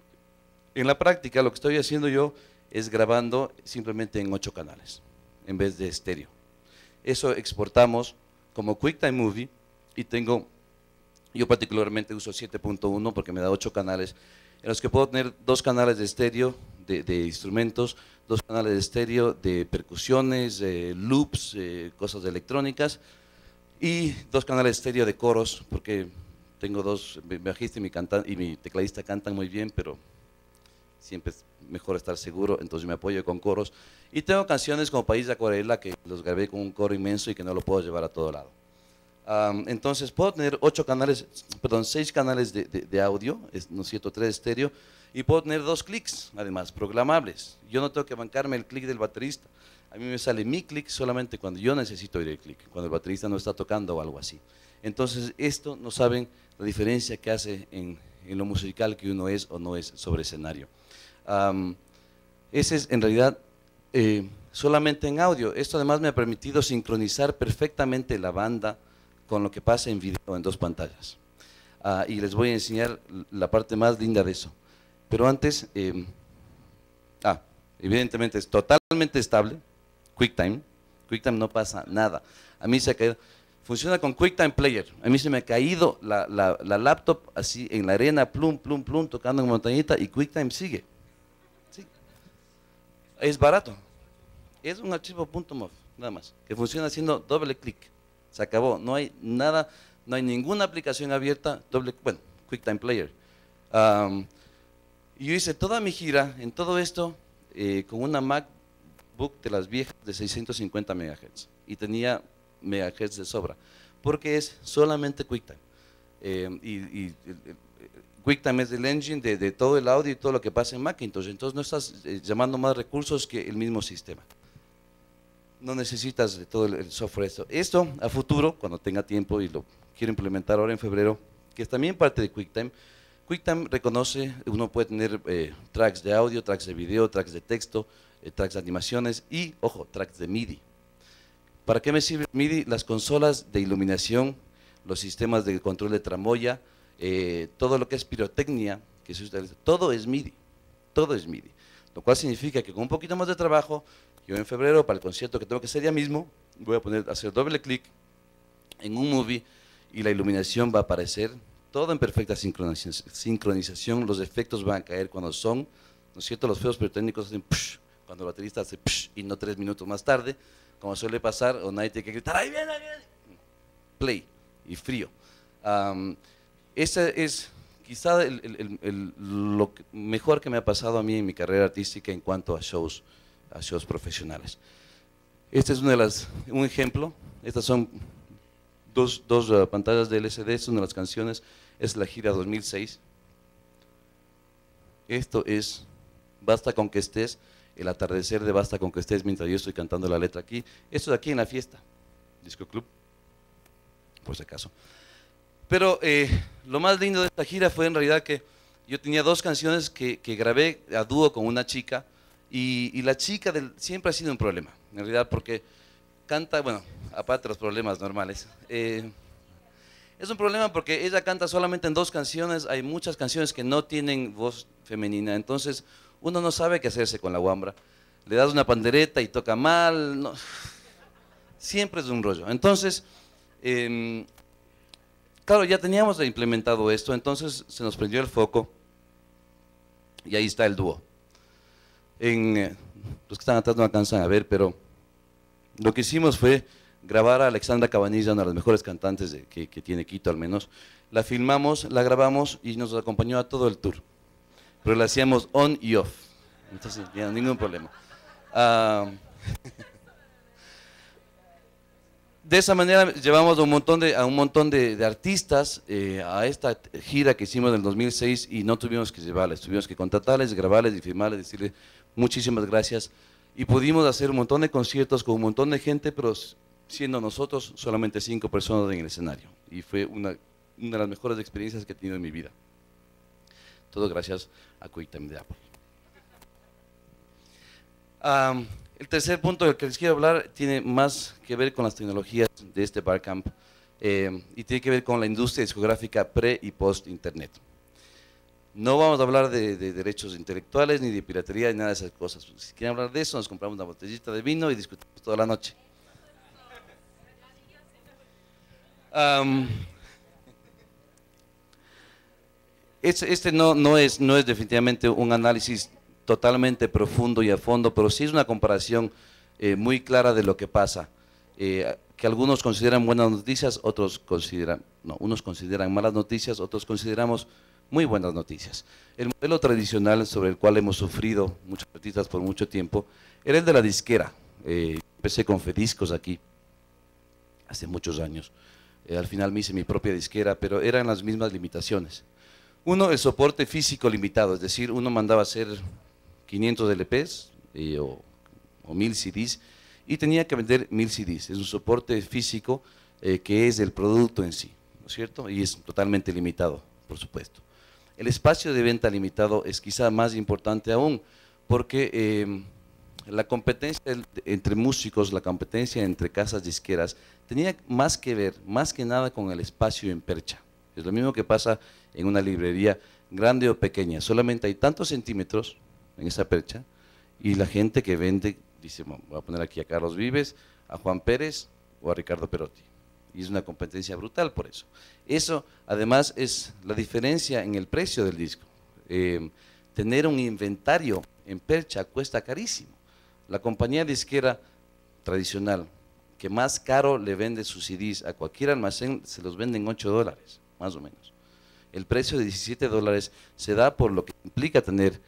En la práctica lo que estoy haciendo yo es grabando simplemente en 8 canales en vez de estéreo. Eso exportamos como QuickTime Movie y yo particularmente uso 7.1 porque me da 8 canales en los que puedo tener 2 canales de estéreo de instrumentos, 2 canales de estéreo de percusiones, loops, cosas electrónicas, y 2 canales de estéreo de coros, porque tengo 2, mi bajista y mi tecladista cantan muy bien, pero siempre es mejor estar seguro, entonces me apoyo con coros. Y tengo canciones como País de Acuarela que los grabé con un coro inmenso y que no lo puedo llevar a todo lado. Entonces puedo tener 6 canales de audio, ¿no es cierto? 3 estéreo, y puedo tener 2 clics, además, programables. Yo no tengo que bancarme el clic del baterista. A mí me sale mi clic solamente cuando yo necesito oír el clic, cuando el baterista no está tocando o algo así. Entonces, esto no saben la diferencia que hace en lo musical que uno es o no es sobre escenario. Ese es en realidad solamente en audio. Esto además me ha permitido sincronizar perfectamente la banda con lo que pasa en video en 2 pantallas. Y les voy a enseñar la parte más linda de eso. Pero antes, evidentemente es totalmente estable, QuickTime no pasa nada. A mí se ha caído, funciona con QuickTime Player. A mí se me ha caído la laptop así en la arena, plum, plum, plum, tocando en montañita, y QuickTime sigue. Sí. Es barato. Es un archivo .mov, nada más, que funciona haciendo doble clic. Se acabó. No hay nada, no hay ninguna aplicación abierta, QuickTime Player. Yo hice toda mi gira en todo esto con una MacBook de las viejas de 650 MHz y tenía megahertz de sobra. porque es solamente QuickTime. QuickTime es el engine de todo el audio y todo lo que pasa en Macintosh, entonces no estás llamando más recursos que el mismo sistema. No necesitas de todo el software. Esto a futuro, cuando tenga tiempo y lo quiero implementar ahora en febrero, que es también parte de QuickTime. QuickTime reconoce, uno puede tener tracks de audio, tracks de video, tracks de texto, tracks de animaciones y, ojo, tracks de MIDI. ¿Para qué me sirve MIDI? Las consolas de iluminación, los sistemas de control de tramoya, todo lo que es pirotecnia, que se utiliza, todo es MIDI, lo cual significa que con un poquito más de trabajo, yo en febrero para el concierto que tengo que hacer ya mismo, voy a hacer doble clic en un movie y la iluminación va a aparecer, todo en perfecta sincronización, los efectos van a caer cuando son, ¿no es cierto? Los feos pirotécnicos hacen psh, cuando el baterista hace psh, y no 3 minutos más tarde, como suele pasar, o nadie tiene que gritar, ¡ahí viene, ahí viene! Play, y frío. Ese es quizá lo mejor que me ha pasado a mí en mi carrera artística en cuanto a shows profesionales. Este es un ejemplo, estas son dos pantallas de LCD, es una de las canciones, es la gira 2006. Esto es Basta con que estés, el atardecer de Basta con que estés mientras yo estoy cantando la letra aquí. Esto de aquí en la fiesta, Disco Club, por si acaso. Pero lo más lindo de esta gira fue en realidad que yo tenía 2 canciones que grabé a dúo con una chica y la chica siempre ha sido un problema, en realidad porque canta, bueno, aparte de los problemas normales, es un problema porque ella canta solamente en 2 canciones, hay muchas canciones que no tienen voz femenina, entonces uno no sabe qué hacerse con la guambra, le das una pandereta y toca mal, no, siempre es un rollo, entonces… claro, ya teníamos implementado esto, entonces se nos prendió el foco y ahí está el dúo. Los que están atrás no alcanzan a ver, pero lo que hicimos fue grabar a Alexandra Cabanilla, una de las mejores cantantes que tiene Quito al menos. La filmamos, la grabamos y nos acompañó a todo el tour. Pero la hacíamos on y off, entonces ya ningún problema. De esa manera llevamos a un montón de artistas a esta gira que hicimos en el 2006 y no tuvimos que llevarles, tuvimos que contratarles, grabarles y firmarles, decirles muchísimas gracias. Y pudimos hacer un montón de conciertos con un montón de gente, pero siendo nosotros solamente 5 personas en el escenario. Y fue una de las mejores experiencias que he tenido en mi vida. Todo gracias a QuickTime de Apple. El tercer punto del que les quiero hablar tiene más que ver con las tecnologías de este Barcamp y tiene que ver con la industria discográfica pre y post internet. No vamos a hablar de derechos intelectuales ni de piratería ni nada de esas cosas. Si quieren hablar de eso, nos compramos una botellita de vino y discutimos toda la noche. Este no es definitivamente un análisis totalmente profundo y a fondo, pero sí es una comparación muy clara de lo que pasa, que algunos consideran buenas noticias, otros consideran, no, unos consideran malas noticias, otros consideramos muy buenas noticias. El modelo tradicional sobre el cual hemos sufrido muchos artistas por mucho tiempo era el de la disquera. Empecé con Fediscos aquí hace muchos años, al final me hice mi propia disquera, pero eran las mismas limitaciones. Uno, el soporte físico limitado, es decir, uno mandaba a hacer 500 LPs o 1000 CDs y tenía que vender 1000 CDs. Es un soporte físico que es el producto en sí, ¿no es cierto? Y es totalmente limitado, por supuesto. El espacio de venta limitado es quizá más importante aún, porque la competencia entre músicos, la competencia entre casas disqueras, tenía más que ver, más que nada con el espacio en percha. Es lo mismo que pasa en una librería grande o pequeña, solamente hay tantos centímetros en esa percha, y la gente que vende dice, bueno, voy a poner aquí a Carlos Vives, a Juan Pérez o a Ricardo Perotti, y es una competencia brutal por eso. Eso además es la diferencia en el precio del disco. Tener un inventario en percha cuesta carísimo. La compañía disquera tradicional que más caro le vende sus CDs a cualquier almacén, se los venden $8, más o menos. El precio de $17 se da por lo que implica tener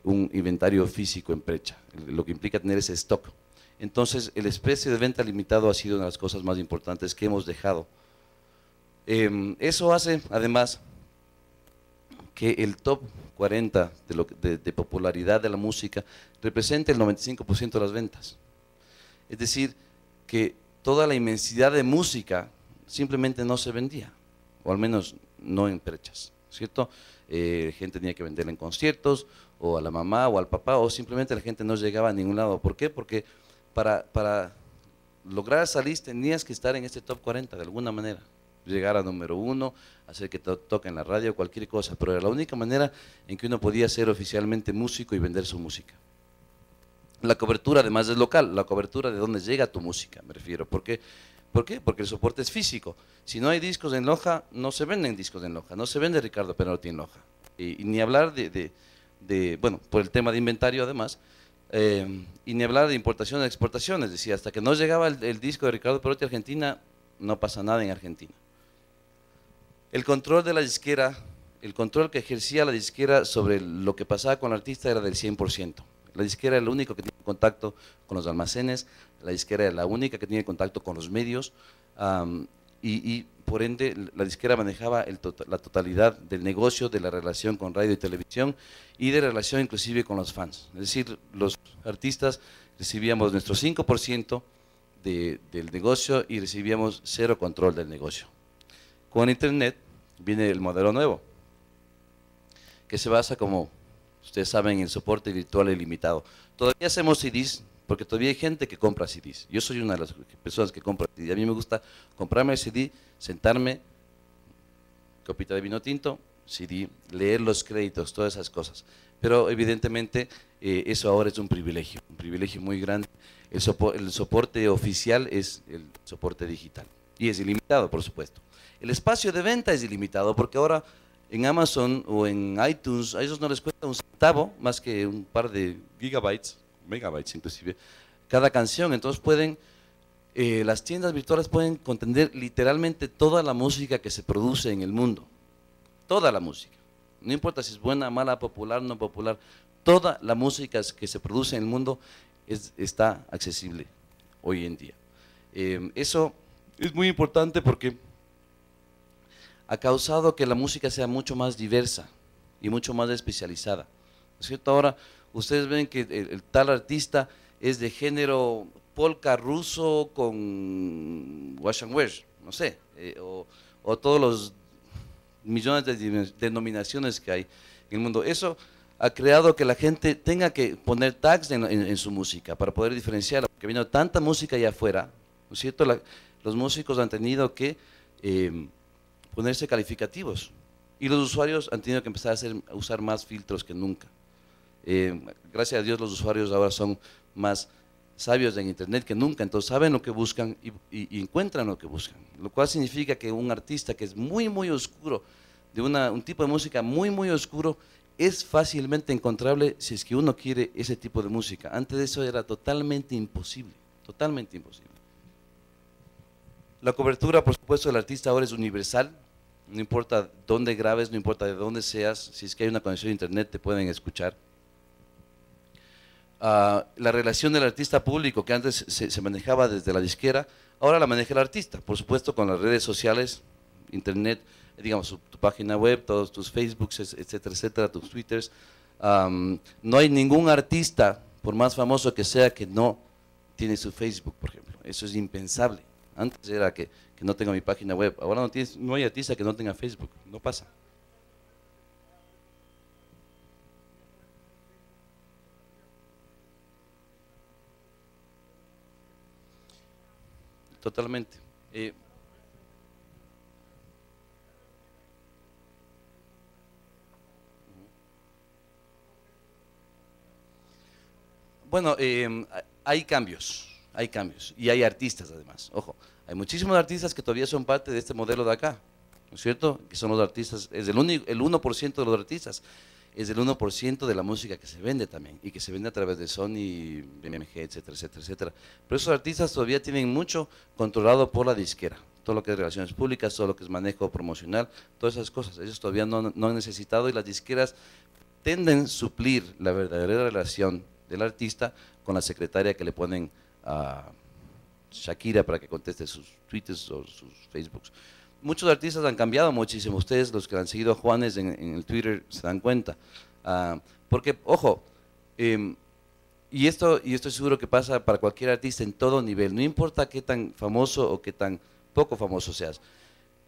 un inventario físico en percha, lo que implica tener ese stock. Entonces, el precio de venta limitado ha sido una de las cosas más importantes que hemos dejado Eso hace, además, que el top 40 de popularidad de la música represente el 95% de las ventas. Es decir, que toda la inmensidad de música simplemente no se vendía, o al menos no en perchas, ¿cierto? Gente tenía que venderla en conciertos, o a la mamá, o al papá, o simplemente la gente no llegaba a ningún lado. ¿Por qué? Porque para lograr salir tenías que estar en este top 40 de alguna manera, llegar a número 1, hacer que toque en la radio, cualquier cosa, pero era la única manera en que uno podía ser oficialmente músico y vender su música. La cobertura además es local, la cobertura de dónde llega tu música, me refiero. ¿Por qué? Porque el soporte es físico. Si no hay discos en Loja, no se venden discos en Loja, no se vende Ricardo Perotti en Loja. Y ni hablar bueno, por el tema de inventario además, y ni hablar de importaciones y exportaciones. Es decir, hasta que no llegaba el disco de Ricardo Perotti a Argentina, no pasa nada en Argentina. El control de la disquera, el control que ejercía la disquera sobre lo que pasaba con el artista era del 100%. La disquera era el único que tenía contacto con los almacenes, la disquera era la única que tenía contacto con los medios, y por ende la disquera manejaba la totalidad del negocio, de la relación con radio y televisión y de relación inclusive con los fans. Es decir, los artistas recibíamos nuestro 5% del negocio y recibíamos cero control del negocio. Con Internet viene el modelo nuevo, que se basa, como ustedes saben, en el soporte virtual ilimitado. Todavía hacemos CDs, porque todavía hay gente que compra CDs. Yo soy una de las personas que compra CDs. A mí me gusta comprarme el CD, sentarme, copita de vino tinto, CD, leer los créditos, todas esas cosas. Pero evidentemente eso ahora es un privilegio muy grande. El soporte oficial es el soporte digital y es ilimitado, por supuesto. El espacio de venta es ilimitado porque ahora en Amazon o en iTunes a ellos no les cuesta un centavo más que un par de gigabytes, megabytes inclusive, cada canción. Entonces las tiendas virtuales pueden contener literalmente toda la música que se produce en el mundo, toda la música, no importa si es buena, mala, popular, no popular, toda la música que se produce en el mundo está accesible hoy en día. Eso es muy importante porque ha causado que la música sea mucho más diversa y mucho más especializada, ¿no es cierto? Ahora ustedes ven que el tal artista es de género polka ruso con wash and wear, no sé, o todos los millones de denominaciones que hay en el mundo. Eso ha creado que la gente tenga que poner tags en su música para poder diferenciarla, porque vino tanta música allá afuera, ¿no es cierto? Los músicos han tenido que ponerse calificativos y los usuarios han tenido que empezar a usar más filtros que nunca. Gracias a Dios los usuarios ahora son más sabios en internet que nunca, entonces saben lo que buscan y encuentran lo que buscan, lo cual significa que un artista que es muy muy oscuro, de un tipo de música muy muy oscuro, es fácilmente encontrable si es que uno quiere ese tipo de música. Antes de eso era totalmente imposible, totalmente imposible. La cobertura, por supuesto, del artista ahora es universal, no importa dónde grabes, no importa de dónde seas, si es que hay una conexión a internet te pueden escuchar. La relación del artista público, que antes se manejaba desde la disquera, ahora la maneja el artista, por supuesto con las redes sociales, internet, digamos tu página web, todos tus Facebooks, etcétera, etcétera, tus Twitters. No hay ningún artista, por más famoso que sea, que no tiene su Facebook, por ejemplo. Eso es impensable. Antes era que no tenga mi página web, ahora no hay artista que no tenga Facebook, no pasa. Totalmente. Bueno, hay cambios y hay artistas además, ojo, hay muchísimos artistas que todavía son parte de este modelo de acá, ¿no es cierto? Que son los artistas, es el 1% de los artistas, es el 1% de la música que se vende también, y que se vende a través de Sony, BMG, etcétera, etcétera, etcétera. Pero esos artistas todavía tienen mucho controlado por la disquera, todo lo que es relaciones públicas, todo lo que es manejo promocional, todas esas cosas, ellos todavía no han necesitado, y las disqueras tienden a suplir la verdadera relación del artista con la secretaria que le ponen a Shakira para que conteste sus tweets o sus Facebooks. muchos artistas han cambiado muchísimo. Ustedes, los que han seguido a Juanes en el Twitter, se dan cuenta. Porque, ojo, y estoy seguro que pasa para cualquier artista en todo nivel, no importa qué tan famoso o qué tan poco famoso seas.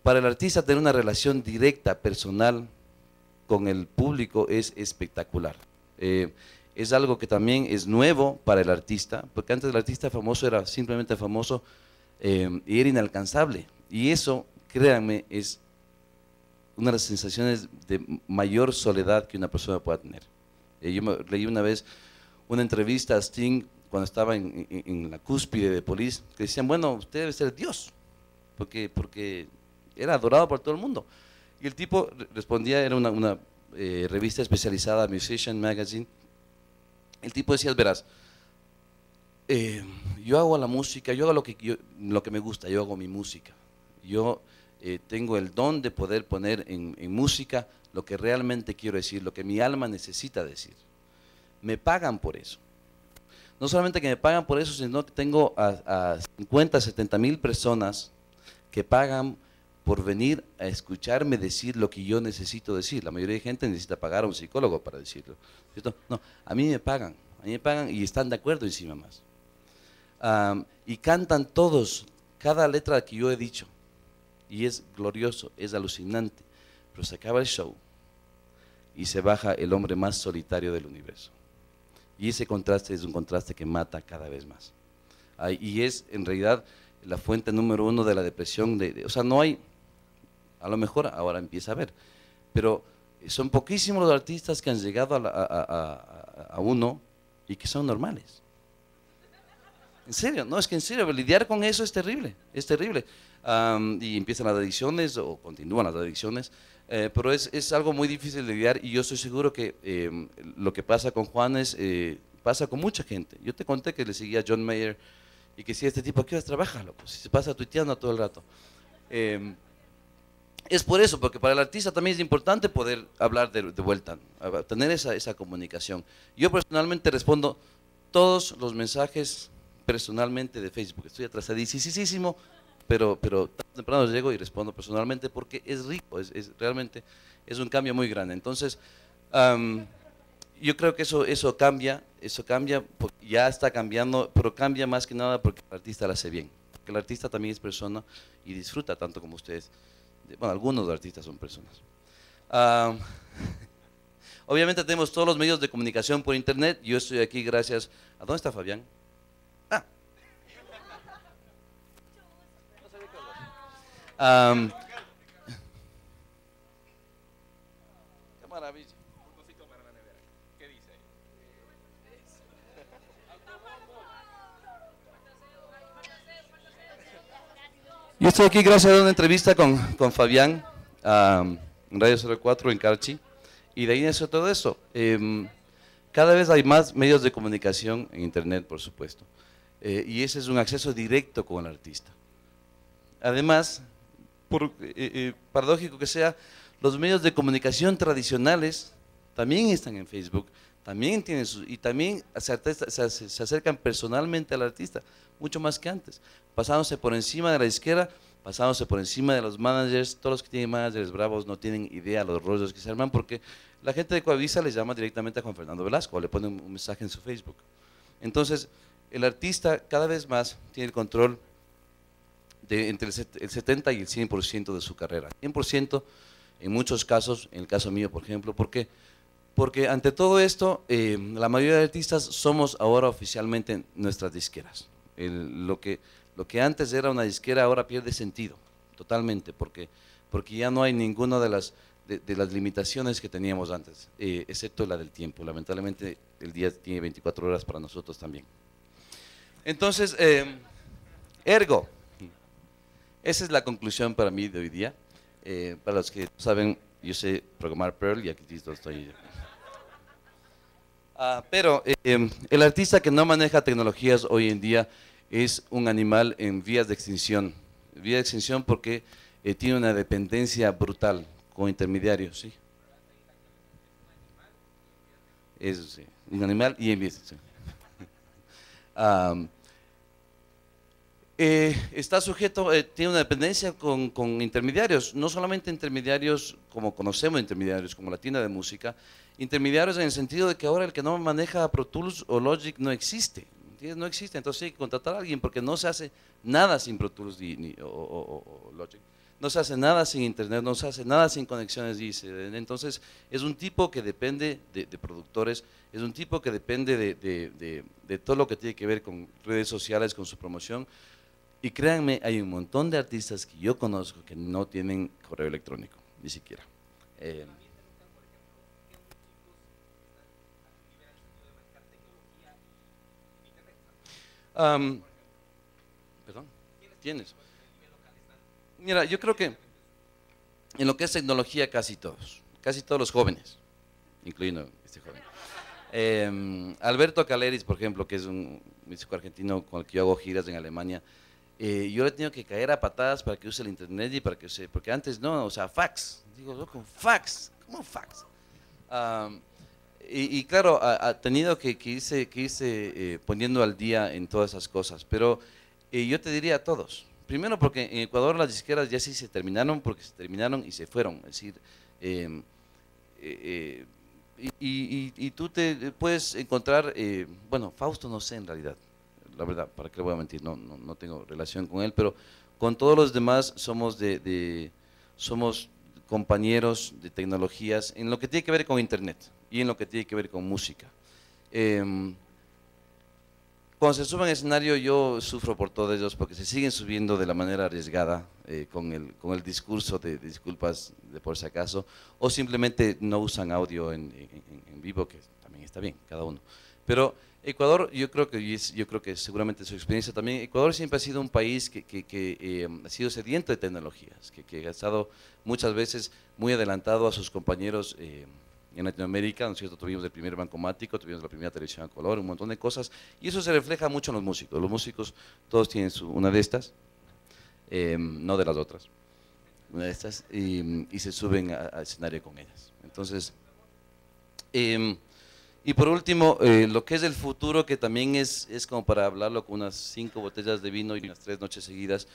Para el artista tener una relación directa, personal, con el público es espectacular. Es algo que también es nuevo para el artista, porque antes el artista famoso era simplemente famoso y era inalcanzable. Y eso, créanme, es una de las sensaciones de mayor soledad que una persona pueda tener. Yo leí una vez una entrevista a Sting cuando estaba en la cúspide de Police, que decían, bueno, usted debe ser Dios, porque era adorado por todo el mundo. Y el tipo respondía, era una revista especializada, Musician Magazine. El tipo decía, verás, yo hago la música, yo hago lo que me gusta, yo hago mi música. Yo tengo el don de poder poner en música lo que realmente quiero decir, lo que mi alma necesita decir. Me pagan por eso. No solamente que me pagan por eso, sino que tengo a 50, 70 mil personas que pagan por venir a escucharme decir lo que yo necesito decir. La mayoría de gente necesita pagar a un psicólogo para decirlo, ¿cierto? No, a mí me pagan y están de acuerdo encima más. Y cantan todos, cada letra que yo he dicho, y es glorioso, es alucinante, pero se acaba el show y se baja el hombre más solitario del universo. Y ese contraste es un contraste que mata cada vez más. Y es en realidad la fuente número uno de la depresión, o sea, no hay, a lo mejor ahora empieza a haber, pero son poquísimos los artistas que han llegado a uno y que son normales. En serio, no, es que en serio, lidiar con eso es terrible, es terrible. Y empiezan las adicciones o continúan las adicciones, pero es algo muy difícil de lidiar y yo estoy seguro que lo que pasa con Juanes pasa con mucha gente. Yo te conté que le seguía a John Mayer y que si este tipo, ¿a qué horas trabaja, loco? Si se pasa tuiteando todo el rato. Es por eso, porque para el artista también es importante poder hablar de vuelta, tener esa comunicación. Yo personalmente respondo todos los mensajes personalmente de Facebook. Estoy atrasadísimo, pero tan temprano llego y respondo personalmente porque es rico, realmente es un cambio muy grande. Entonces, yo creo que eso cambia, porque ya está cambiando, pero cambia más que nada porque el artista lo hace bien. Porque el artista también es persona y disfruta tanto como ustedes. Bueno, algunos artistas son personas. Obviamente tenemos todos los medios de comunicación por internet. Yo estoy aquí gracias a... ¿Dónde está Fabián? Qué maravilla. ¿Qué dice? Yo estoy aquí gracias a una entrevista con Fabián en Radio 04 en Carchi, y de ahí nació todo eso. Cada vez hay más medios de comunicación en internet, por supuesto, y ese es un acceso directo con el artista. Además, por paradójico que sea, los medios de comunicación tradicionales también están en Facebook, también tienen y también se acercan personalmente al artista, mucho más que antes, pasándose por encima de la disquera, pasándose por encima de los managers. Todos los que tienen managers bravos no tienen idea de los rollos que se arman, porque la gente de Coavisa les llama directamente a Juan Fernando Velasco o le pone un mensaje en su Facebook. Entonces, el artista cada vez más tiene el control de entre el 70 y el 100% de su carrera. 100% en muchos casos, en el caso mío, por ejemplo, porque ante todo esto, la mayoría de artistas somos ahora oficialmente nuestras disqueras. Lo que antes era una disquera ahora pierde sentido, totalmente, porque ya no hay ninguna de las limitaciones que teníamos antes, excepto la del tiempo. Lamentablemente el día tiene 24 horas para nosotros también. Entonces, ergo, esa es la conclusión para mí de hoy día. Para los que saben, yo sé programar Perl y aquí estoy. Pero el artista que no maneja tecnologías hoy en día es un animal en vías de extinción. Vía de extinción porque tiene una dependencia brutal con intermediarios, ¿sí? Eso sí, un animal y en vías de extinción. Está sujeto, tiene una dependencia con intermediarios, no solamente intermediarios como conocemos, intermediarios como la tienda de música, intermediarios en el sentido de que ahora el que no maneja Pro Tools o Logic no existe, ¿entiendes? No existe, entonces hay que contratar a alguien porque no se hace nada sin Pro Tools o Logic. No se hace nada sin internet, no se hace nada sin conexiones, dice. Entonces es un tipo que depende de productores, es un tipo que depende de todo lo que tiene que ver con redes sociales, con su promoción. Y créanme, hay un montón de artistas que yo conozco que no tienen correo electrónico, ni siquiera. Perdón, ¿tienes? Mira, yo creo que en lo que es tecnología casi todos los jóvenes, incluyendo este joven. Alberto Caleris, por ejemplo, que es un músico argentino con el que yo hago giras en Alemania, yo le he tenido que caer a patadas para que use el internet y para que use, porque antes no, o sea, fax, digo, loco, fax, ¿cómo fax? Y claro, ha tenido que irse poniendo al día en todas esas cosas, pero yo te diría a todos, primero porque en Ecuador las disqueras ya sí se terminaron, porque se terminaron y se fueron, es decir, y tú te puedes encontrar, bueno, Fausto no sé en realidad, la verdad, ¿para qué le voy a mentir? No tengo relación con él, pero con todos los demás somos somos compañeros de tecnologías en lo que tiene que ver con internet y en lo que tiene que ver con música. Cuando se suben al escenario yo sufro por todos ellos porque se siguen subiendo de la manera arriesgada, con el discurso de disculpas de por si acaso, o simplemente no usan audio en vivo, que también está bien, cada uno. Pero Ecuador, yo creo que seguramente su experiencia también, Ecuador siempre ha sido un país que ha sido sediento de tecnologías, que ha estado muchas veces muy adelantado a sus compañeros en Latinoamérica, ¿no es cierto? Tuvimos el primer bancomático, tuvimos la primera televisión a color, un montón de cosas, y eso se refleja mucho en los músicos todos tienen una de estas, no de las otras, una de estas, y se suben al escenario con ellas. Entonces, y por último, lo que es el futuro, que también es como para hablarlo con unas 5 botellas de vino y unas 3 noches seguidas,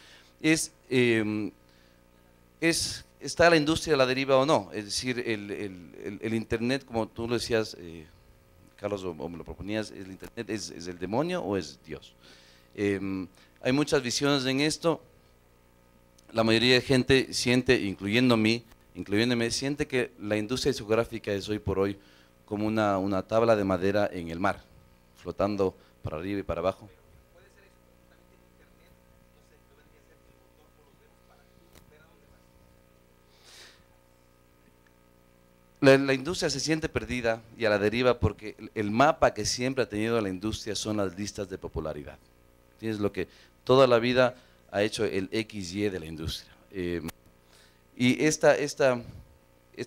¿está la industria a la deriva o no? Es decir, el Internet, como tú lo decías, Carlos, o me lo proponías, ¿el Internet es el demonio o es Dios? Hay muchas visiones en esto. La mayoría de gente siente, incluyéndome, siente que la industria discográfica es hoy por hoy como una tabla de madera en el mar, flotando para arriba y para abajo. La industria se siente perdida y a la deriva porque el mapa que siempre ha tenido la industria son las listas de popularidad. Tienes lo que toda la vida ha hecho el XY de la industria. Y esta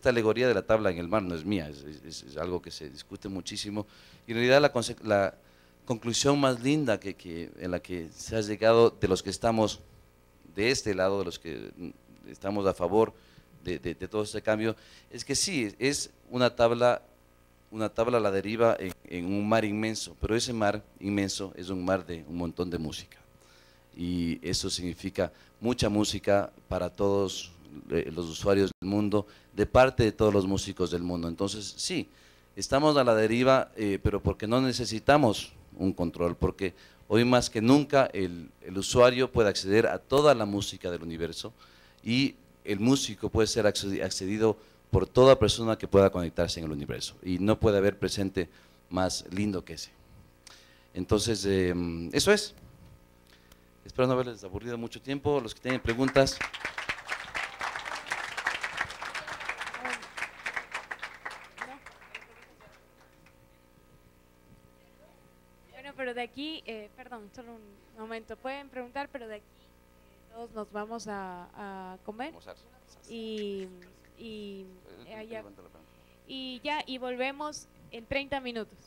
alegoría de la tabla en el mar no es mía, es algo que se discute muchísimo. Y en realidad la conclusión más linda en la que se ha llegado de los que estamos de este lado, de los que estamos a favor de todo este cambio, es que sí, es una tabla a la deriva en un mar inmenso, pero ese mar inmenso es un mar de un montón de música. Y eso significa mucha música para todos los usuarios del mundo, de parte de todos los músicos del mundo. Entonces, sí, estamos a la deriva, pero porque no necesitamos un control, porque hoy más que nunca el usuario puede acceder a toda la música del universo y el músico puede ser accedido por toda persona que pueda conectarse en el universo y no puede haber presente más lindo que ese. Entonces, eso es. Espero no haberles aburrido mucho tiempo. Los que tienen preguntas. Bueno, pero de aquí, perdón, solo un momento, pueden preguntar, pero de aquí todos nos vamos a comer y volvemos en 30 minutos.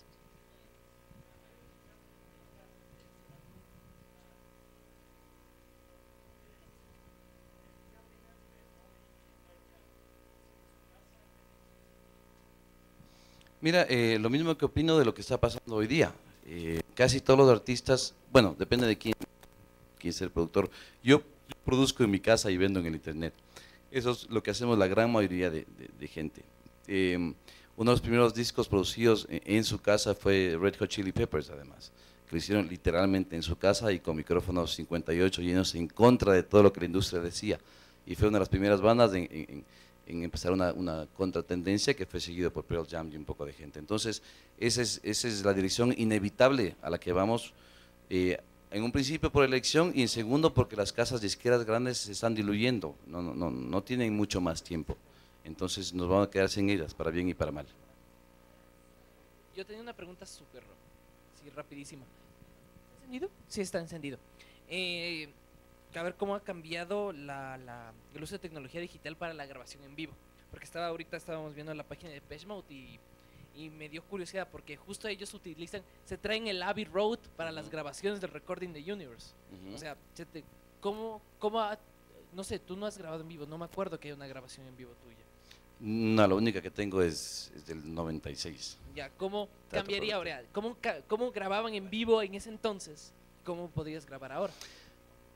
Mira, lo mismo que opino de lo que está pasando hoy día. Casi todos los artistas, bueno, depende de quién quién es el productor. Yo produzco en mi casa y vendo en el internet. Eso es lo que hacemos la gran mayoría de gente. Uno de los primeros discos producidos en su casa fue Red Hot Chili Peppers, además, que lo hicieron literalmente en su casa y con micrófonos 58 llenos en contra de todo lo que la industria decía. Y fue una de las primeras bandas en empezar una contratendencia que fue seguido por Pearl Jam y un poco de gente. Entonces, esa es la dirección inevitable a la que vamos, en un principio por elección y en segundo porque las casas disqueras grandes se están diluyendo, no tienen mucho más tiempo. Entonces nos vamos a quedar sin ellas, para bien y para mal. Yo tenía una pregunta súper, sí, rapidísima. ¿Está encendido? Sí, está encendido. A ver cómo ha cambiado el uso de tecnología digital para la grabación en vivo. Porque estábamos viendo la página de Depeche Mode y me dio curiosidad porque justo ellos se traen el Abbey Road para las grabaciones del Recording the Universe. O sea, no sé, tú no has grabado en vivo, no me acuerdo que haya una grabación en vivo tuya. No, la única que tengo es del 96. Ya, ¿cómo cambiaría ahora? ¿Cómo grababan en vivo en ese entonces? ¿Cómo podrías grabar ahora?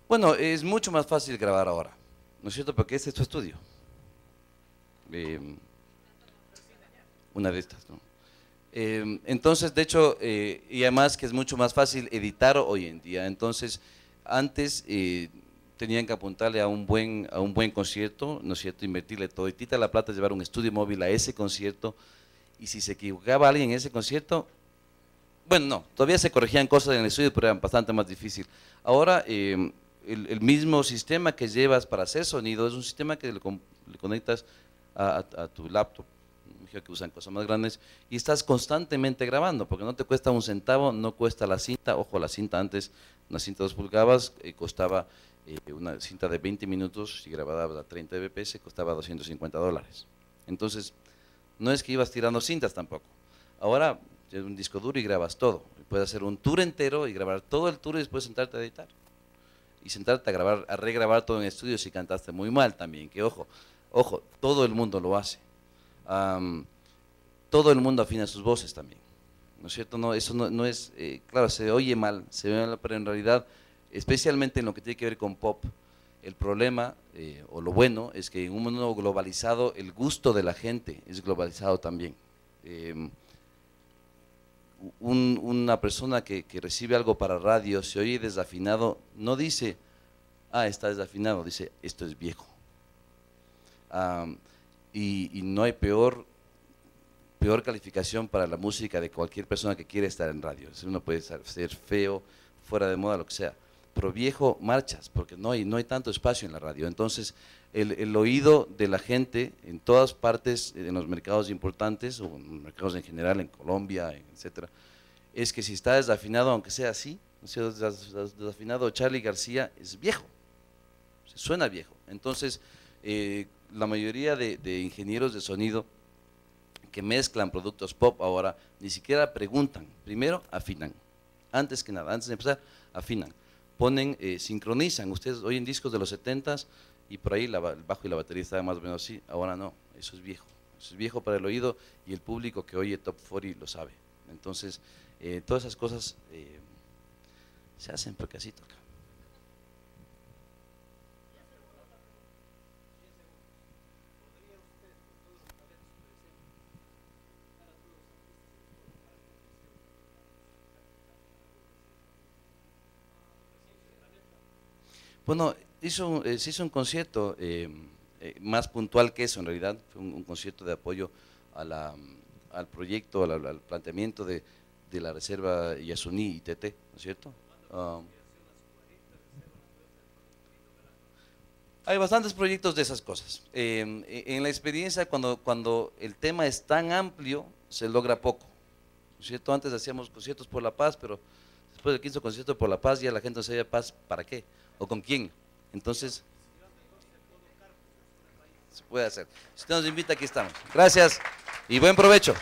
Bueno, es mucho más fácil grabar ahora, ¿no es cierto? Porque este es tu estudio. Una de estas, ¿no? Entonces, de hecho, y además que es mucho más fácil editar hoy en día. Entonces, antes tenían que apuntarle a un buen concierto, ¿no es cierto? Invertirle toditita la plata, llevar un estudio móvil a ese concierto, y si se equivocaba alguien en ese concierto, bueno, no, todavía se corregían cosas en el estudio, pero era bastante más difícil. Ahora, el mismo sistema que llevas para hacer sonido es un sistema que le conectas a tu laptop, que usan cosas más grandes, y estás constantemente grabando, porque no te cuesta un centavo, no cuesta la cinta. Ojo, la cinta antes, una cinta de 2 pulgadas, costaba una cinta de 20 minutos, si grababas a 30 bps, costaba $250. Entonces, no es que ibas tirando cintas tampoco. Ahora, tienes un disco duro y grabas todo. Puedes hacer un tour entero y grabar todo el tour y después sentarte a editar. Y sentarte a regrabar todo en estudio si cantaste muy mal también, que ojo, todo el mundo lo hace. Todo el mundo afina sus voces también, ¿no es cierto? No, eso no es, claro, se oye mal, pero en realidad, especialmente en lo que tiene que ver con pop, el problema, o lo bueno, es que en un mundo globalizado, el gusto de la gente es globalizado también. Una persona que recibe algo para radio, se oye desafinado, no dice, está desafinado, dice, esto es viejo. Y no hay peor calificación para la música de cualquier persona que quiere estar en radio. Uno puede ser feo, fuera de moda, lo que sea, pero viejo marchas, porque no hay tanto espacio en la radio. Entonces, el oído de la gente en todas partes, en los mercados importantes, o en los mercados en general, en Colombia, etcétera, es que si está desafinado, aunque sea así, si desafinado Charly García, es viejo, suena viejo. Entonces, la mayoría de ingenieros de sonido que mezclan productos pop ahora ni siquiera preguntan, primero afinan, antes que nada, antes de empezar, afinan, ponen, sincronizan. Ustedes oyen discos de los 70s y por ahí el bajo y la batería estaban más o menos así, ahora no, eso es viejo para el oído, y el público que oye Top 40 lo sabe. Entonces, todas esas cosas se hacen porque así toca. Bueno, se hizo un concierto más puntual que eso, en realidad. Fue un concierto de apoyo al proyecto, al planteamiento de la reserva Yasuní y Tete, ¿no es cierto? Hay bastantes proyectos de esas cosas. En la experiencia, cuando el tema es tan amplio, se logra poco, ¿no es cierto? Antes hacíamos conciertos por la paz, pero después del 15 concierto por la paz, ya la gente no sabía paz para qué o con quién. Entonces, se puede hacer. Si usted nos invita, aquí estamos. Gracias y buen provecho.